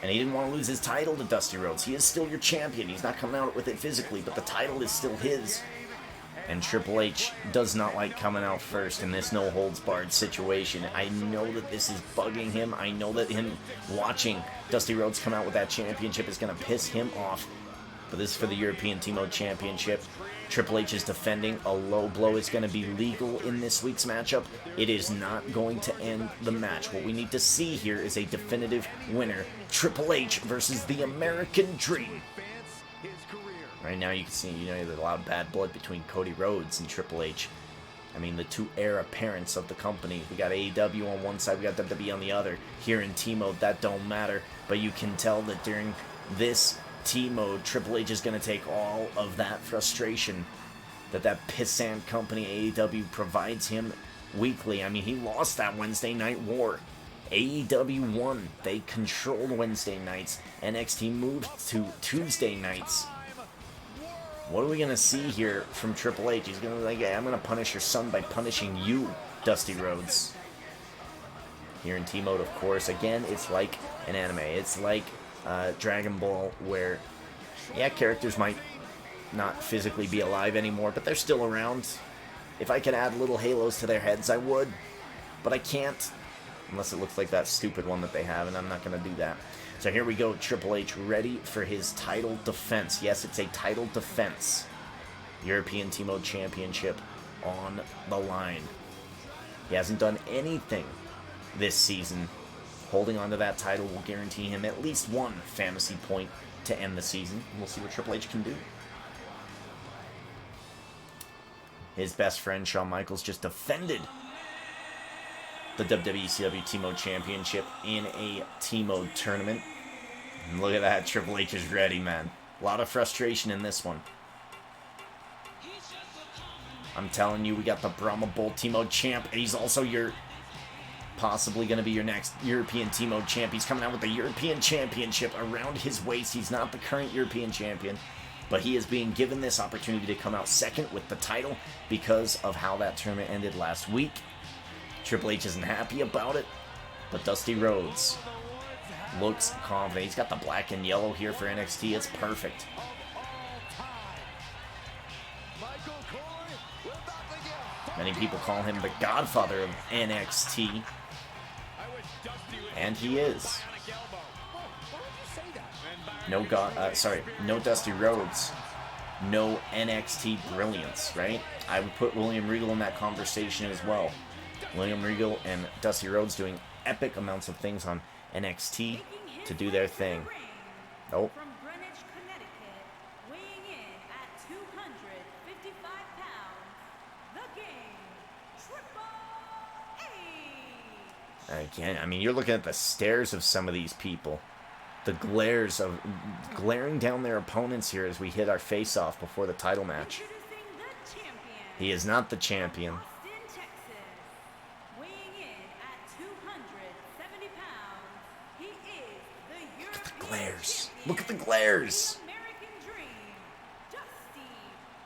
Speaker 1: And he didn't want to lose his title to Dusty Rhodes. He is still your champion. He's not coming out with it physically, but the title is still his. And Triple H does not like coming out first in this no-holds-barred situation. I know that this is bugging him. I know that him watching Dusty Rhodes come out with that championship is going to piss him off. But this is for the European Team Mode Championship. Triple H is defending. A low blow is going to be legal in this week's matchup. It is not going to end the match. What we need to see here is a definitive winner. Triple H versus the American Dream. Right now you can see, there's a lot of bad blood between Cody Rhodes and Triple H. I mean, the two heir apparents of the company. We got AEW on one side, we got WWE on the other. Here in T-Mode, that don't matter. But you can tell that during this T-Mode, Triple H is going to take all of that frustration that pissant company AEW provides him weekly. I mean, he lost that Wednesday Night War. AEW won. They controlled Wednesday nights. NXT moved to Tuesday nights. What are we going to see here from Triple H? He's going to be like, I'm going to punish your son by punishing you, Dusty Rhodes. Here in T-Mode, of course, again, it's like an anime. It's like Dragon Ball, where, characters might not physically be alive anymore, but they're still around. If I could add little halos to their heads, I would, but I can't, unless it looks like that stupid one that they have, and I'm not going to do that. So here we go, Triple H ready for his title defense. Yes, it's a title defense. European Team Mode Championship on the line. He hasn't done anything this season. Holding on to that title will guarantee him at least one fantasy point to end the season. We'll see what Triple H can do. His best friend, Shawn Michaels, just defended the WWECW Team Mode Championship in a Team Mode tournament. And look at that, Triple H is ready, man. A lot of frustration in this one. I'm telling you, we got the Brahma Bull Team Mode Champ, and he's also possibly going to be your next European Team Mode Champ. He's coming out with the European Championship around his waist. He's not the current European Champion, but he is being given this opportunity to come out second with the title because of how that tournament ended last week. Triple H isn't happy about it, but Dusty Rhodes looks confident. He's got the black and yellow here for NXT. It's perfect. Many people call him the godfather of NXT, and he is. No Dusty Rhodes, no NXT brilliance, right? I would put William Regal in that conversation as well. William Regal and Dusty Rhodes doing epic amounts of things on NXT to do their thing. Nope.
Speaker 2: From Greenwich, Connecticut, weighing in at 255 pounds, the Game, Triple H.
Speaker 1: Again, I mean, you're looking at the stares of some of these people. The glares of glaring down their opponents here as we hit our face-off before the title match.
Speaker 2: Introducing the champion,
Speaker 1: He is not the champion.
Speaker 2: Austin, Texas, weighing in at 270 pounds, he is the
Speaker 1: Look at the
Speaker 2: European
Speaker 1: glares.
Speaker 2: champion,
Speaker 1: Look at the glares.
Speaker 2: American Dream, Dusty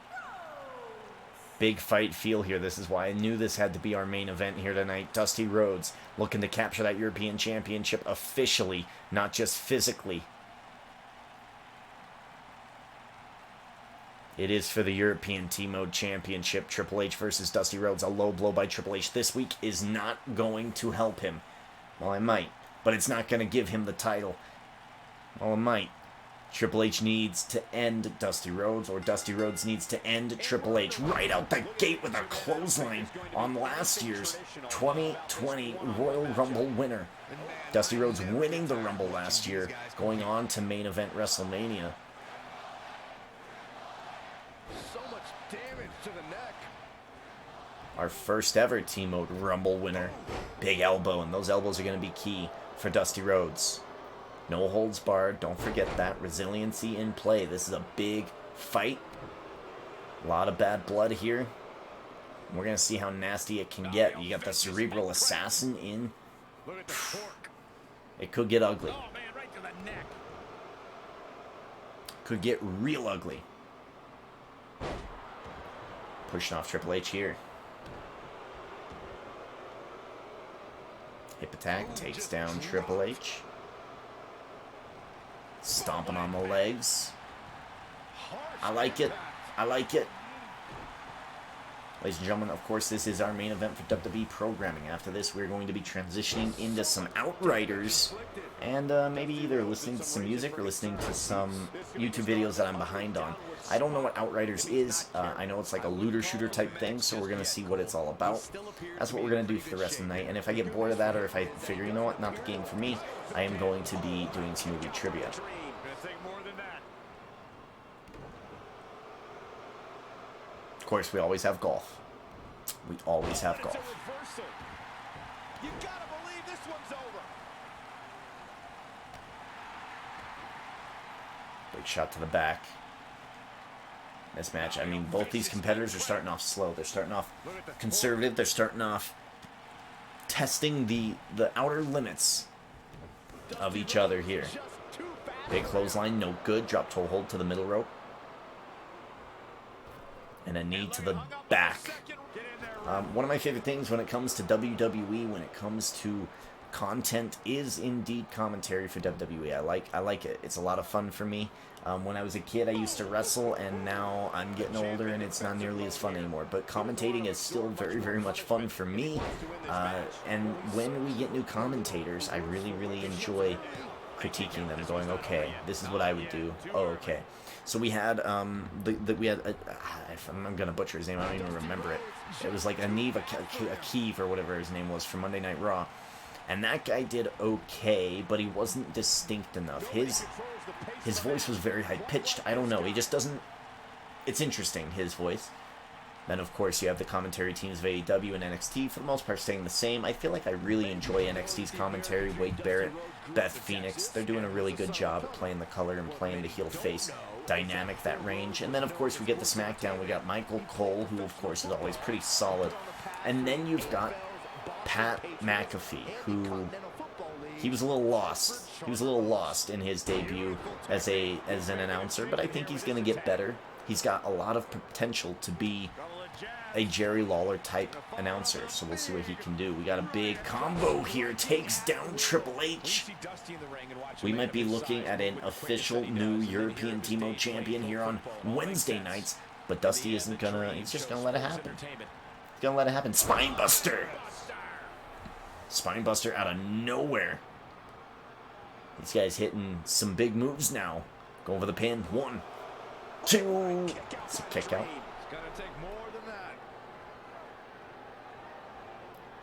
Speaker 2: Rhodes.
Speaker 1: Big fight feel here. This is why I knew this had to be our main event here tonight. Dusty Rhodes looking to capture that European Championship officially, not just physically. It is for the European Team Mode Championship. Triple H versus Dusty Rhodes. A low blow by Triple H this week is not going to help him. Well, it might, but it's not going to give him the title. Well, it might. Triple H needs to end Dusty Rhodes, or Dusty Rhodes needs to end Triple H right out the gate with a clothesline on last year's 2020 Royal Rumble winner. Dusty Rhodes winning the Rumble last year, going on to main event WrestleMania.
Speaker 3: So much damage to the neck.
Speaker 1: Our first ever Team Mode Rumble winner. Big elbow, and those elbows are going to be key for Dusty Rhodes. No holds barred. Don't forget that. Resiliency in play. This is a big fight. A lot of bad blood here. We're going to see how nasty it can get. You got the cerebral assassin in. It could get ugly. Could get real ugly. Pushing off Triple H here. Hip attack takes down Triple H. Stomping on the legs. I like it. I like it. Ladies and gentlemen, of course, this is our main event for WWE programming. After this, we're going to be transitioning into some Outriders and maybe either listening to some music or listening to some YouTube videos that I'm behind on. I don't know what Outriders is. I know it's like a looter shooter type thing, so we're going to see what it's all about. That's what we're going to do for the rest of the night. And if I get bored of that, or if I figure, you know what, not the game for me, I am going to be doing some movie trivia. Of course, we always have golf. We always have golf.
Speaker 3: You gotta believe this one's over.
Speaker 1: Big shot to the back. This match, I mean, both these competitors are starting off slow. They're starting off conservative. They're starting off testing the outer limits of each other here. Big clothesline, no good. Drop toe hold to the middle rope. And a knee to the back. One of my favorite things when it comes to WWE, when it comes to content, is indeed commentary for WWE. I like it. It's a lot of fun for me. When I was a kid, I used to wrestle, and now I'm getting older, and it's not nearly as fun anymore. But commentating is still very, very much fun for me. And when we get new commentators, I really, really enjoy critiquing them, going, okay, this is what I would do. Oh, okay. So we had I'm gonna butcher his name. I don't even remember it. It was like Akeev or whatever his name was from Monday Night Raw, and that guy did okay, but he wasn't distinct enough. His voice was very high pitched. I don't know. He just doesn't. It's interesting, his voice. Then of course you have the commentary teams of AEW and NXT, for the most part staying the same. I feel like I really enjoy NXT's commentary. Wade Barrett, Beth Phoenix, they're doing a really good job at playing the color and playing the heel face dynamic, that range. And then of course we get the SmackDown. We got Michael Cole, who of course is always pretty solid. And then you've got Pat McAfee, who he was a little lost. He was a little lost in his debut as an announcer, but I think he's going to get better. He's got a lot of potential to be a Jerry Lawler type announcer, so we'll see what he can do. We got a big combo here, takes down Triple H. We might be looking at an official new European TMO champion here on Wednesday nights, but Dusty isn't gonna, he's just gonna let it happen. He's gonna let it happen. Spinebuster! Spinebuster out of nowhere. These guys hitting some big moves now. Going for the pin. 1, 2. It's a kick out.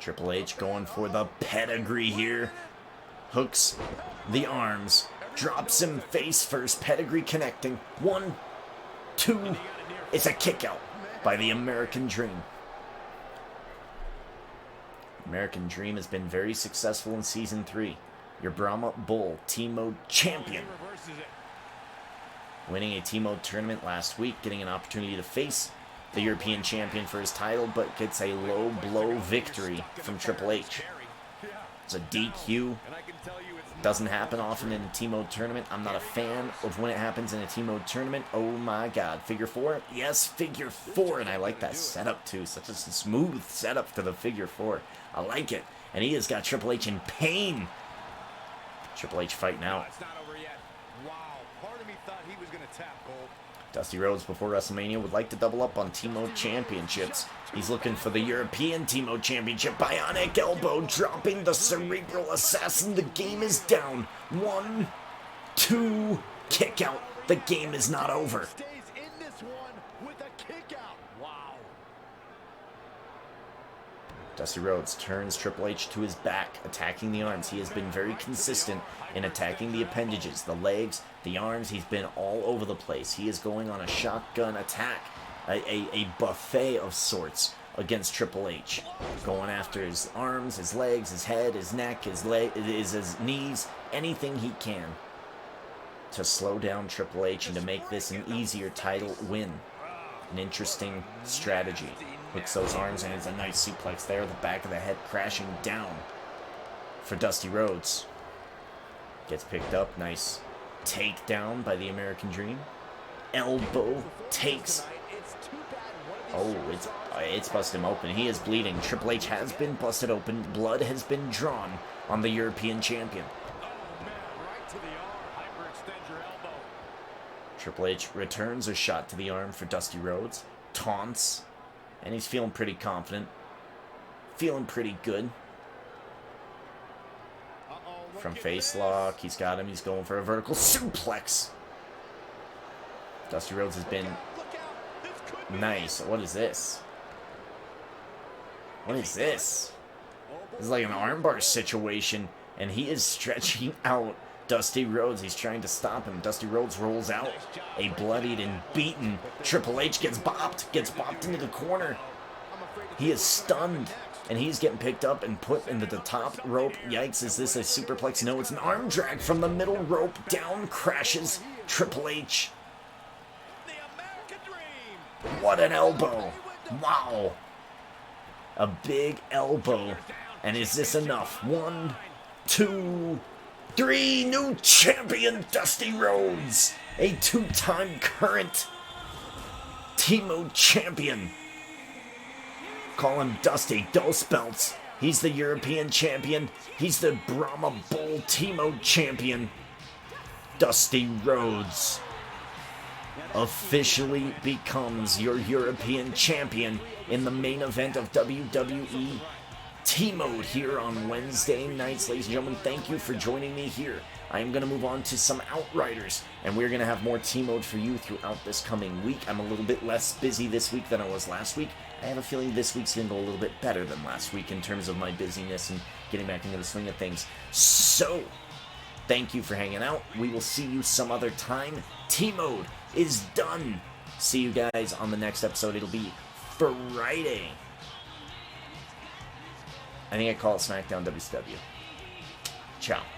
Speaker 1: Triple H going for the pedigree here. Hooks the arms. Drops him face first. Pedigree connecting. 1, 2. It's a kick out by the American Dream. American Dream has been very successful in Season 3. Your Brahma Bull Team champion. Winning a Team tournament last week, getting an opportunity to face the European champion for his title, but gets a low blow victory from Triple H. It's a DQ. Doesn't happen often in a Team tournament. I'm not a fan of when it happens in a Team tournament. Oh my God. Figure 4? Yes, figure 4. And I like that setup too. Such a smooth setup to the figure 4. I like it. And he has got Triple H in pain. Triple H fighting out. Dusty Rhodes before WrestleMania would like to double up on Team championships. He's looking for the European Team championship. Bionic elbow dropping the cerebral assassin. The game is down. 1, 2, kick out. The game is not over. Dusty Rhodes turns Triple H to his back, attacking the arms. He has been very consistent in attacking the appendages, the legs, the arms. He's been all over the place. He is going on a shotgun attack, a buffet of sorts against Triple H. Going after his arms, his legs, his head, his neck, his knees, anything he can to slow down Triple H and to make this an easier title win. An interesting strategy. Hooks those arms and it's a nice suplex there. The back of the head crashing down for Dusty Rhodes. Gets picked up. Nice takedown by the American Dream. Elbow takes. Oh, it's busted him open. He is bleeding. Triple H has been busted open. Blood has been drawn on the European champion. Triple H returns a shot to the arm for Dusty Rhodes. Taunts. And he's feeling pretty confident. Feeling pretty good. From face lock, he's got him. He's going for a vertical suplex. Dusty Rhodes has been nice. What is this? What is this? This is like an armbar situation, and he is stretching out Dusty Rhodes. He's trying to stop him. Dusty Rhodes rolls out. A bloodied and beaten Triple H gets bopped into the corner. He is stunned, and he's getting picked up and put into the top rope. Yikes, is this a superplex? No, it's an arm drag from the middle rope. Down crashes Triple H. What an elbow. Wow. A big elbow. And is this enough? 1, 2, 3. New champion Dusty Rhodes. A 2-time current T-Mode champion. Call him Dusty. Dos belts. He's the European champion. He's the Brahma Bull T-Mode champion. Dusty Rhodes officially becomes your European champion in the main event of WWE T-Mode here on Wednesday nights. Ladies and gentlemen, thank you for joining me here. I am going to move on to some Outriders, and we're going to have more T-Mode for you throughout this coming week. I'm a little bit less busy this week than I was last week. I have a feeling this week's going to go a little bit better than last week in terms of my busyness and getting back into the swing of things. So, thank you for hanging out. We will see you some other time. T-Mode is done. See you guys on the next episode. It'll be Friday. I think I call it SmackDown WCW. Ciao.